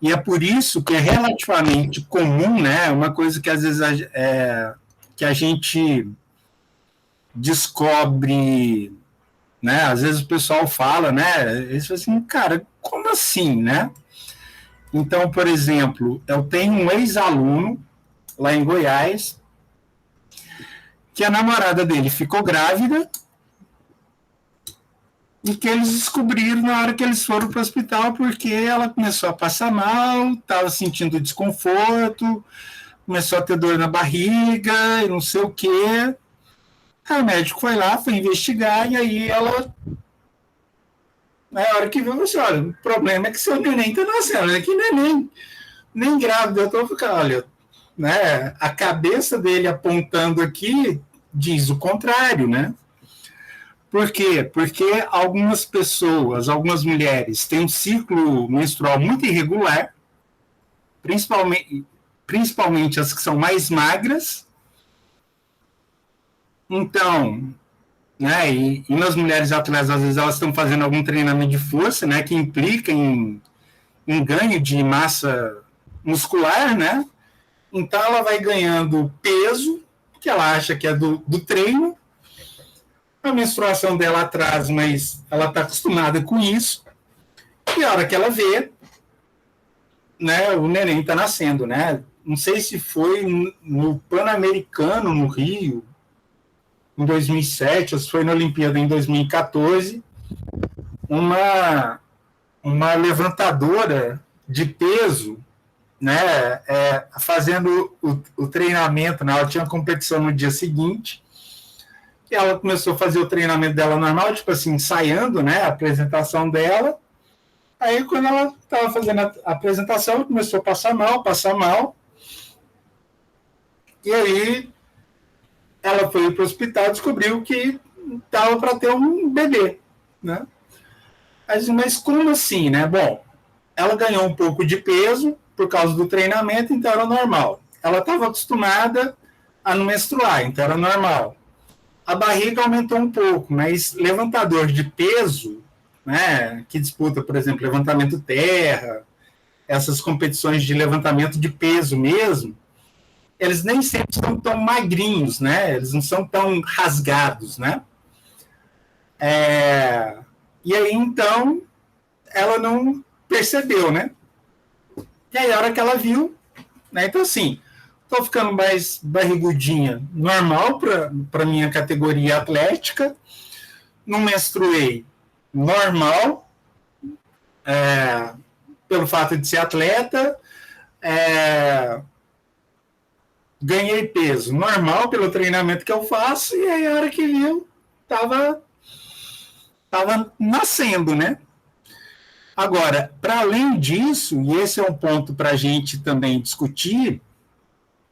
E é por isso que é relativamente comum, né, uma coisa que às vezes que a gente descobre, né, às vezes o pessoal fala, né, eles falam assim, cara, como assim, né? Então, por exemplo, eu tenho um ex-aluno lá em Goiás que a namorada dele ficou grávida e que eles descobriram na hora que eles foram para o hospital porque ela começou a passar mal, estava sentindo desconforto, começou a ter dor na barriga e não sei o quê. Aí o médico foi lá, foi investigar e aí ela, na hora que viu, disse, olha, o problema é que seu neném está nascendo, é que neném, nem grávida, eu estou ficando, olha, né, a cabeça dele apontando aqui diz o contrário, né? Por quê? Porque algumas pessoas, algumas mulheres têm um ciclo menstrual muito irregular, principalmente as que são mais magras. Então, né, e nas mulheres atletas, às vezes elas estão fazendo algum treinamento de força, né, que implica em ganho de massa muscular, né? Então ela vai ganhando peso, que ela acha que é do treino, a menstruação dela atrasa, mas ela está acostumada com isso, e a hora que ela vê, né, o neném está nascendo, né? Não sei se foi no Pan-Americano, no Rio, em 2007, ou se foi na Olimpíada em 2014, uma levantadora de peso, né, fazendo o treinamento, né, ela tinha competição no dia seguinte, e ela começou a fazer o treinamento dela normal, tipo assim, ensaiando, né, a apresentação dela. Aí, quando ela estava fazendo a apresentação, ela começou a passar mal, e aí ela foi para o hospital e descobriu que estava para ter um bebê, né? Mas como assim, né? Bom, ela ganhou um pouco de peso por causa do treinamento, então era normal. Ela estava acostumada a não menstruar, então era normal. A barriga aumentou um pouco, mas levantador de peso, né, que disputa, por exemplo, levantamento terra, essas competições de levantamento de peso mesmo, eles nem sempre são tão magrinhos, né? Eles não são tão rasgados, né? E aí, então, ela não percebeu, né? E aí, a hora que ela viu, né? Então, assim, estou ficando mais barrigudinha, normal para minha categoria atlética, não menstruei, normal, pelo fato de ser atleta, ganhei peso, normal, pelo treinamento que eu faço, e aí, a hora que viu, estava nascendo, né? Agora, para além disso, e esse é um ponto para a gente também discutir,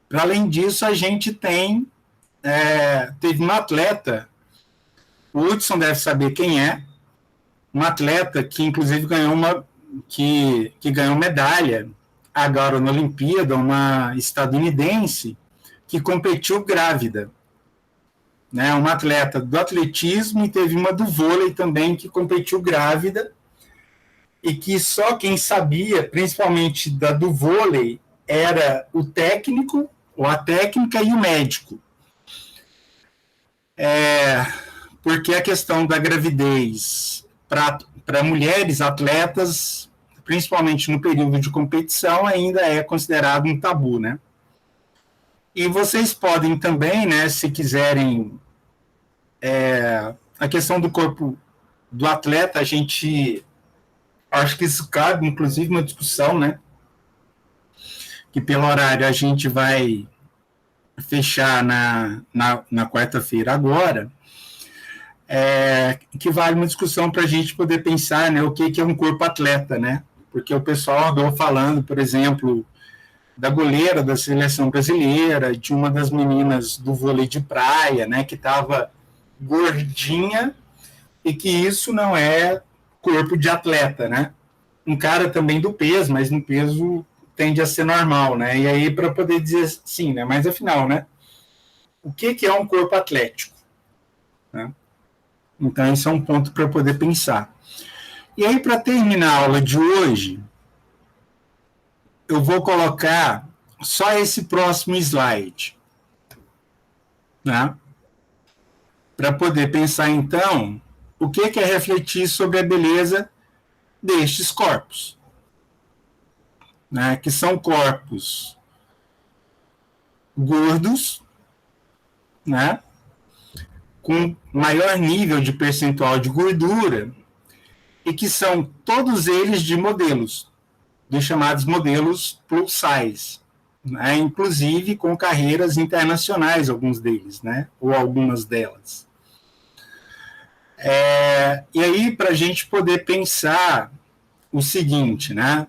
para além disso, a gente teve uma atleta, o Hudson deve saber quem é, uma atleta que inclusive que ganhou medalha agora na Olimpíada, uma estadunidense que competiu grávida, né? Uma atleta do atletismo, e teve uma do vôlei também que competiu grávida, e que só quem sabia, principalmente da do vôlei, era o técnico, ou a técnica e o médico. Porque a questão da gravidez para mulheres atletas, principalmente no período de competição, ainda é considerado um tabu, né? E vocês podem também, né, se quiserem, a questão do corpo do atleta, acho que isso cabe, inclusive, uma discussão, né? Que pelo horário a gente vai fechar na quarta-feira agora, que vale uma discussão para a gente poder pensar, né, o que é um corpo atleta, né? Porque o pessoal andou falando, por exemplo, da goleira da seleção brasileira, de uma das meninas do vôlei de praia, né, que estava gordinha, e que isso não é corpo de atleta, né? Um cara também do peso, mas no peso tende a ser normal, né? E aí, para poder dizer sim, né? Mas afinal, né? O que é um corpo atlético? Né? Então, esse é um ponto para poder pensar. E aí, para terminar a aula de hoje, eu vou colocar só esse próximo slide, né? Para poder pensar, então, o que é refletir sobre a beleza destes corpos, né? Que são corpos gordos, né? Com maior nível de percentual de gordura, e que são todos eles de modelos, dos chamados modelos plus size, né? Inclusive com carreiras internacionais, alguns deles, né? Ou algumas delas. E aí, para a gente poder pensar o seguinte, né?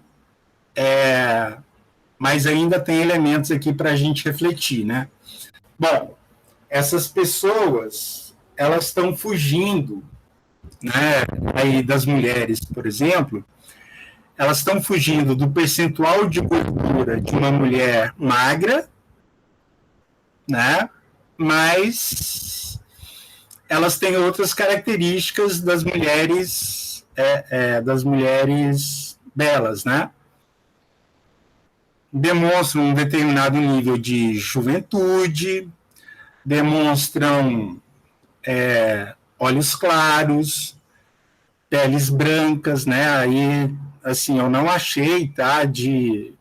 Mas ainda tem elementos aqui para a gente refletir, né? Bom, essas pessoas, elas estão fugindo, né? Aí das mulheres, por exemplo, elas estão fugindo do percentual de gordura de uma mulher magra, né? Mas elas têm outras características das mulheres belas, né? Demonstram um determinado nível de juventude, demonstram olhos claros, peles brancas, né? Aí, assim, eu não achei, tá? De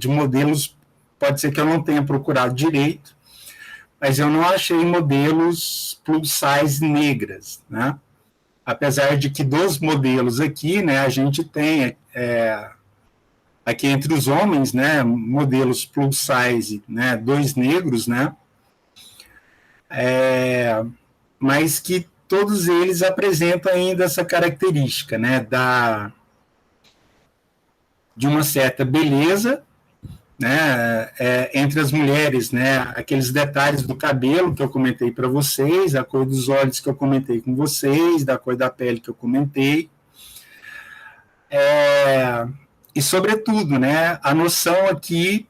modelos, pode ser que eu não tenha procurado direito, mas eu não achei modelos plus size negras, né? Apesar de que dos modelos aqui, né, a gente tem aqui entre os homens, né, modelos plus size, né, 2 negros, né? Mas que todos eles apresentam ainda essa característica, né, de uma certa beleza, né, entre as mulheres, né, aqueles detalhes do cabelo que eu comentei para vocês, a cor dos olhos que eu comentei com vocês, da cor da pele que eu comentei, e sobretudo, né, a noção aqui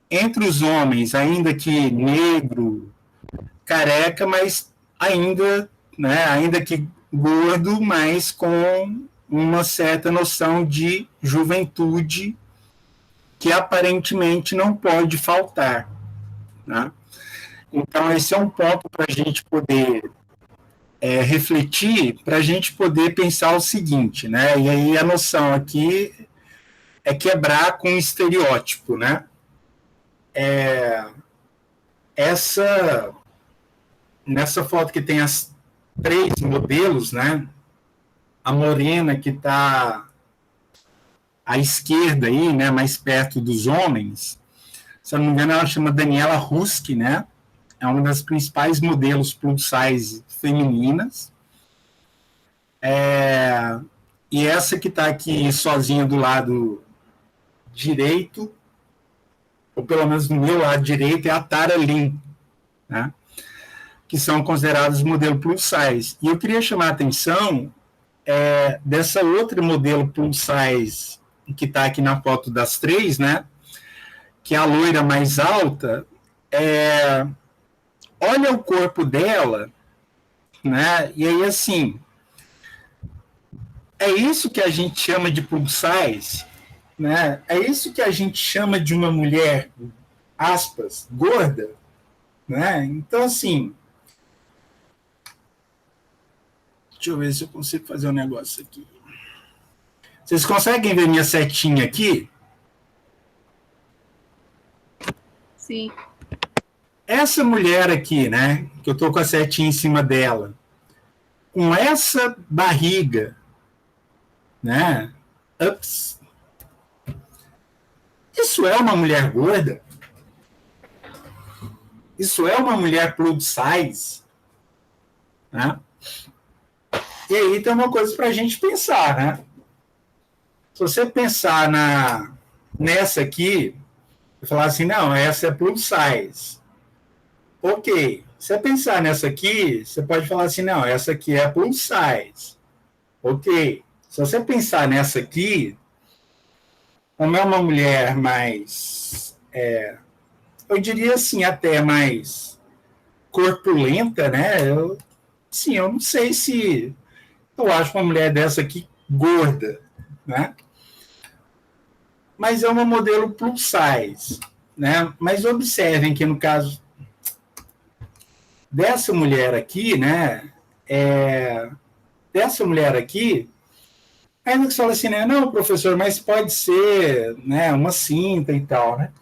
entre os homens, ainda que negro, careca, mas ainda que gordo, mas com uma certa noção de juventude que aparentemente não pode faltar, né? Então, esse é um ponto para a gente poder refletir, para a gente poder pensar o seguinte, né? E aí a noção aqui é quebrar com o estereótipo, né? Nessa foto que tem as 3 modelos, né? A morena que está à esquerda aí, né, mais perto dos homens, se eu não me engano, ela chama Daniela Ruski, né? É uma das principais modelos plus size femininas. E essa que está aqui sozinha do lado direito, ou pelo menos no meu lado direito, é a Tara Lynn, né? Que são considerados modelo plus size. E eu queria chamar a atenção dessa outra modelo plus size que está aqui na foto das três, né? Que é a loira mais alta. Olha o corpo dela, né? E aí, assim, é isso que a gente chama de plus size, né? É isso que a gente chama de uma mulher, aspas, gorda, né? Então, assim, deixa eu ver se eu consigo fazer um negócio aqui. Vocês conseguem ver minha setinha aqui? Sim. Essa mulher aqui, né, que eu tô com a setinha em cima dela, com essa barriga, né, ups, isso é uma mulher gorda? Isso é uma mulher plus size? Né? E aí tem uma coisa para a gente pensar, né? Se você pensar nessa aqui, e falar assim, não, essa é plus size. Ok. Se você pensar nessa aqui, você pode falar assim, não, essa aqui é plus size. Ok. Se você pensar nessa aqui, como é uma mulher mais, eu diria assim, até mais corpulenta, né? Eu não sei se eu acho uma mulher dessa aqui gorda, né? Mas é uma modelo plus size, né? Mas observem que no caso dessa mulher aqui, né? Dessa mulher aqui, ainda que você fala assim, né? Não, professor, mas pode ser, né? Uma cinta e tal, né?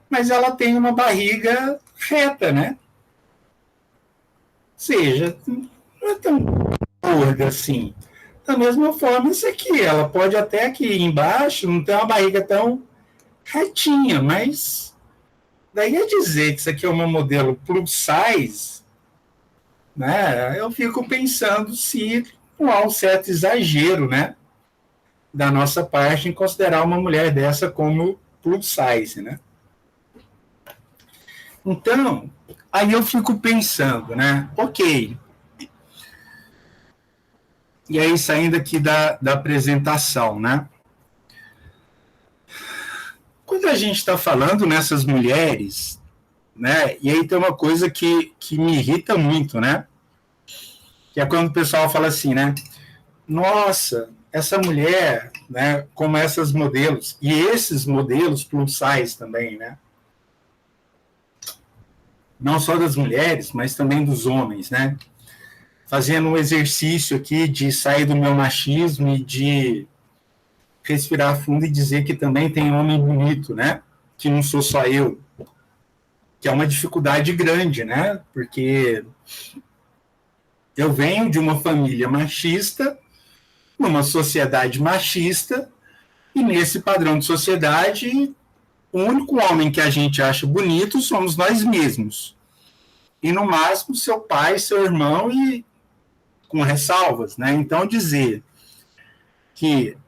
Mas ela tem uma barriga reta, né? Ou seja, não é tão gorda assim. Da mesma forma, isso aqui, ela pode até aqui embaixo não ter uma barriga tão retinha, mas daí a dizer que isso aqui é uma modelo plus size, né? Eu fico pensando se não há um certo exagero, né? Da nossa parte em considerar uma mulher dessa como plus size, né? Então, aí eu fico pensando, né? Ok. E aí, saindo aqui da apresentação, né? Quando a gente está falando nessas mulheres, né? E aí tem uma coisa que me irrita muito, né? Que é quando o pessoal fala assim, né? Nossa, essa mulher, né? Como essas modelos, e esses modelos plus size também, né? Não só das mulheres, mas também dos homens, né? Fazendo um exercício aqui de sair do meu machismo e de respirar fundo e dizer que também tem homem bonito, né? Que não sou só eu. Que é uma dificuldade grande, né? Porque eu venho de uma família machista, numa sociedade machista, e nesse padrão de sociedade, o único homem que a gente acha bonito somos nós mesmos. E no máximo seu pai, seu irmão e com ressalvas, né? Então dizer que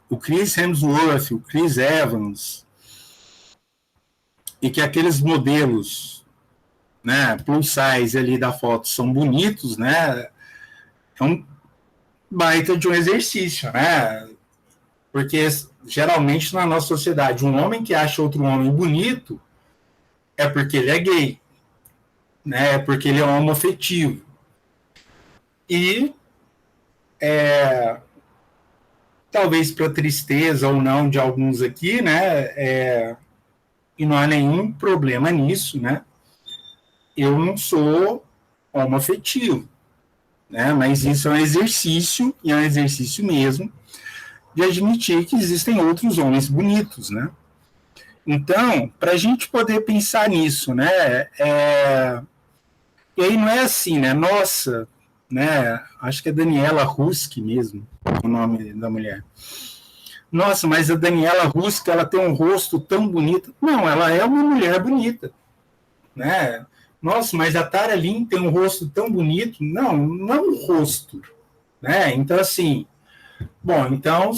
o Chris Hemsworth, o Chris Evans, e que aqueles modelos, né, plus size ali da foto são bonitos, né? É um baita de um exercício, né? Porque geralmente na nossa sociedade, um homem que acha outro homem bonito é porque ele é gay, né? É porque ele é homoafetivo. E talvez para tristeza ou não de alguns aqui, né? E não há nenhum problema nisso, né? Eu não sou homoafetivo, né? Mas isso é um exercício, e é um exercício mesmo, de admitir que existem outros homens bonitos, né? Então, para a gente poder pensar nisso, né? E aí não é assim, né? Nossa, né? Acho que é Daniela Ruski mesmo, o nome da mulher. Nossa, mas a Daniela Ruski, ela tem um rosto tão bonito. Não, ela é uma mulher bonita, né? Nossa, mas a Tara Lynn tem um rosto tão bonito. Não, não é um rosto, né? Então, assim, Bom, então,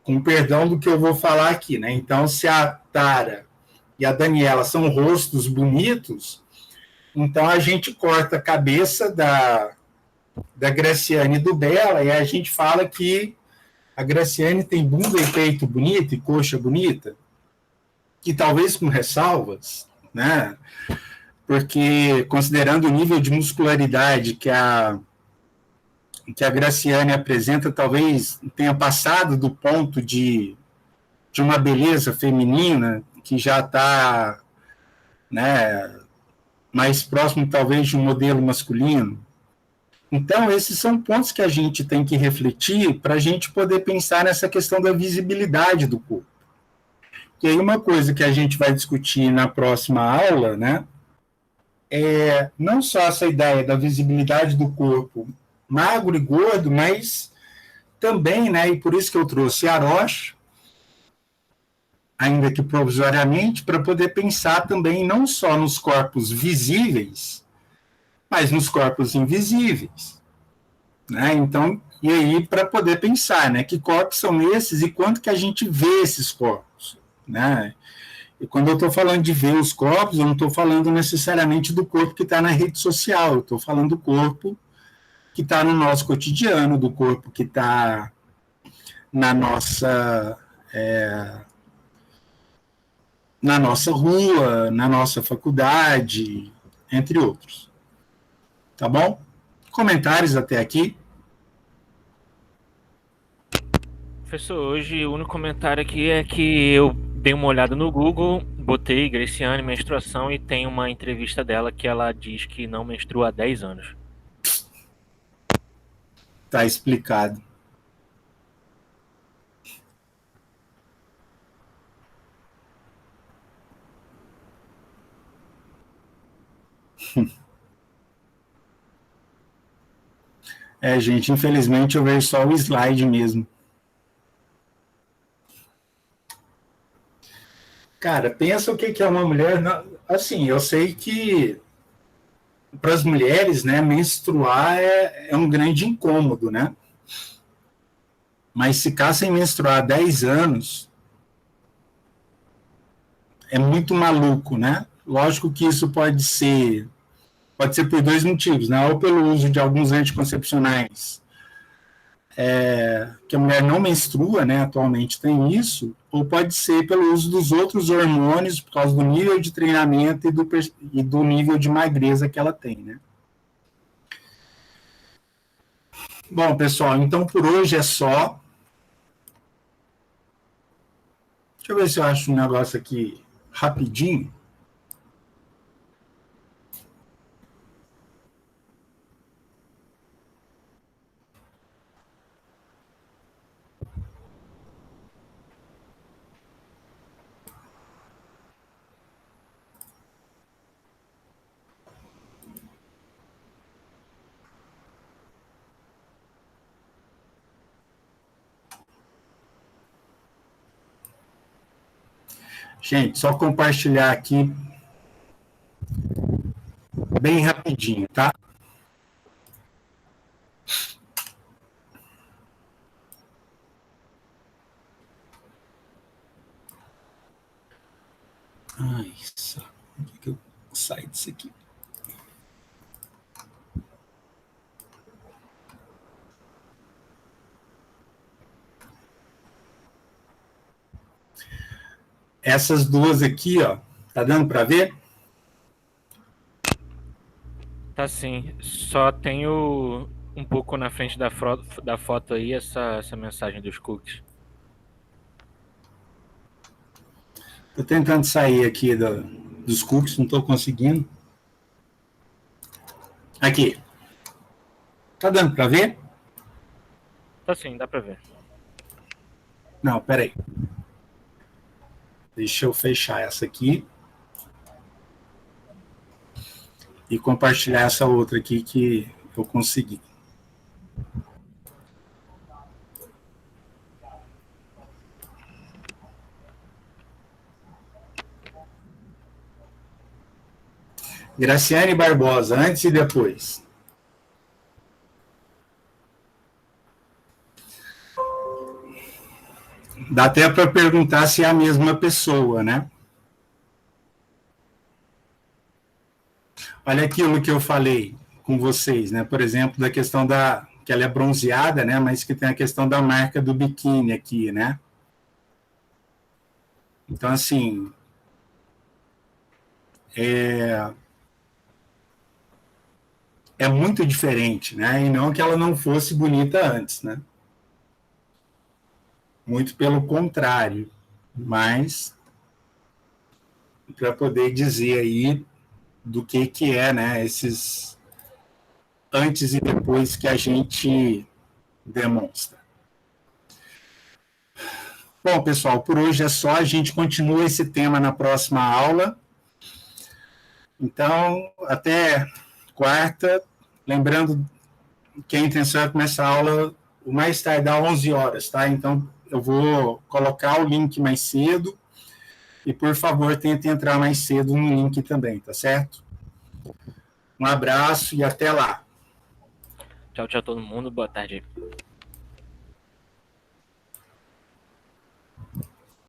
com perdão do que eu vou falar aqui, né? Então, se a Tara e a Daniela são rostos bonitos, então a gente corta a cabeça da Graciane e do Bela e a gente fala que a Graciane tem bunda e peito bonito e coxa bonita, que talvez com ressalvas, né? Porque considerando o nível de muscularidade que a Graciane apresenta, talvez tenha passado do ponto de uma beleza feminina que já está, né, mais próximo talvez de um modelo masculino. Então, esses são pontos que a gente tem que refletir para a gente poder pensar nessa questão da visibilidade do corpo. E aí uma coisa que a gente vai discutir na próxima aula, né, é não só essa ideia da visibilidade do corpo magro e gordo, mas também, né, e por isso que eu trouxe Arosh, ainda que provisoriamente, para poder pensar também não só nos corpos visíveis, mas nos corpos invisíveis, né? Então, e aí para poder pensar, né, que corpos são esses e quanto que a gente vê esses corpos, né? E quando eu estou falando de ver os corpos, eu não estou falando necessariamente do corpo que está na rede social, eu estou falando do corpo que está no nosso cotidiano, do corpo que está na nossa rua, na nossa faculdade, entre outros. Tá bom? Comentários até aqui? Professor, hoje o único comentário aqui é que eu dei uma olhada no Google, botei Graciane menstruação e tem uma entrevista dela que ela diz que não menstrua há 10 anos. Tá explicado. Gente, infelizmente eu vejo só o slide mesmo. Cara, pensa o que é uma mulher. Assim, eu sei que para as mulheres, né, menstruar é um grande incômodo, né? Mas ficar sem menstruar há 10 anos é muito maluco, né? Lógico que isso pode ser por dois motivos, né? Ou pelo uso de alguns anticoncepcionais, que a mulher não menstrua, né? Atualmente tem isso, ou pode ser pelo uso dos outros hormônios, por causa do nível de treinamento e do nível de magreza que ela tem, né? Bom, pessoal, então por hoje é só. Deixa eu ver se eu acho um negócio aqui rapidinho. Gente, só compartilhar aqui bem rapidinho, tá? Ai, onde é que eu saio disso aqui? Essas duas aqui, ó, tá dando para ver? Tá sim, só tenho um pouco na frente da foto aí essa mensagem dos cookies. Tô tentando sair aqui dos cookies, não tô conseguindo. Aqui. Tá dando para ver? Tá sim, dá pra ver. Não, peraí. Deixa eu fechar essa aqui. E compartilhar essa outra aqui que eu consegui. Graciane Barbosa, antes e depois. Dá até para perguntar se é a mesma pessoa, né? Olha aquilo que eu falei com vocês, né? Por exemplo, da questão que ela é bronzeada, né? Mas que tem a questão da marca do biquíni aqui, né? Então, assim, é muito diferente, né? E não que ela não fosse bonita antes, né? Muito pelo contrário, mas para poder dizer aí do que é, né? Esses antes e depois que a gente demonstra. Bom, pessoal, por hoje é só. A gente continua esse tema na próxima aula. Então, até quarta. Lembrando que a intenção é começar a aula o mais tardar 11 horas, tá? Então, eu vou colocar o link mais cedo e, por favor, tente entrar mais cedo no link também, tá certo? Um abraço e até lá. Tchau, tchau todo mundo. Boa tarde.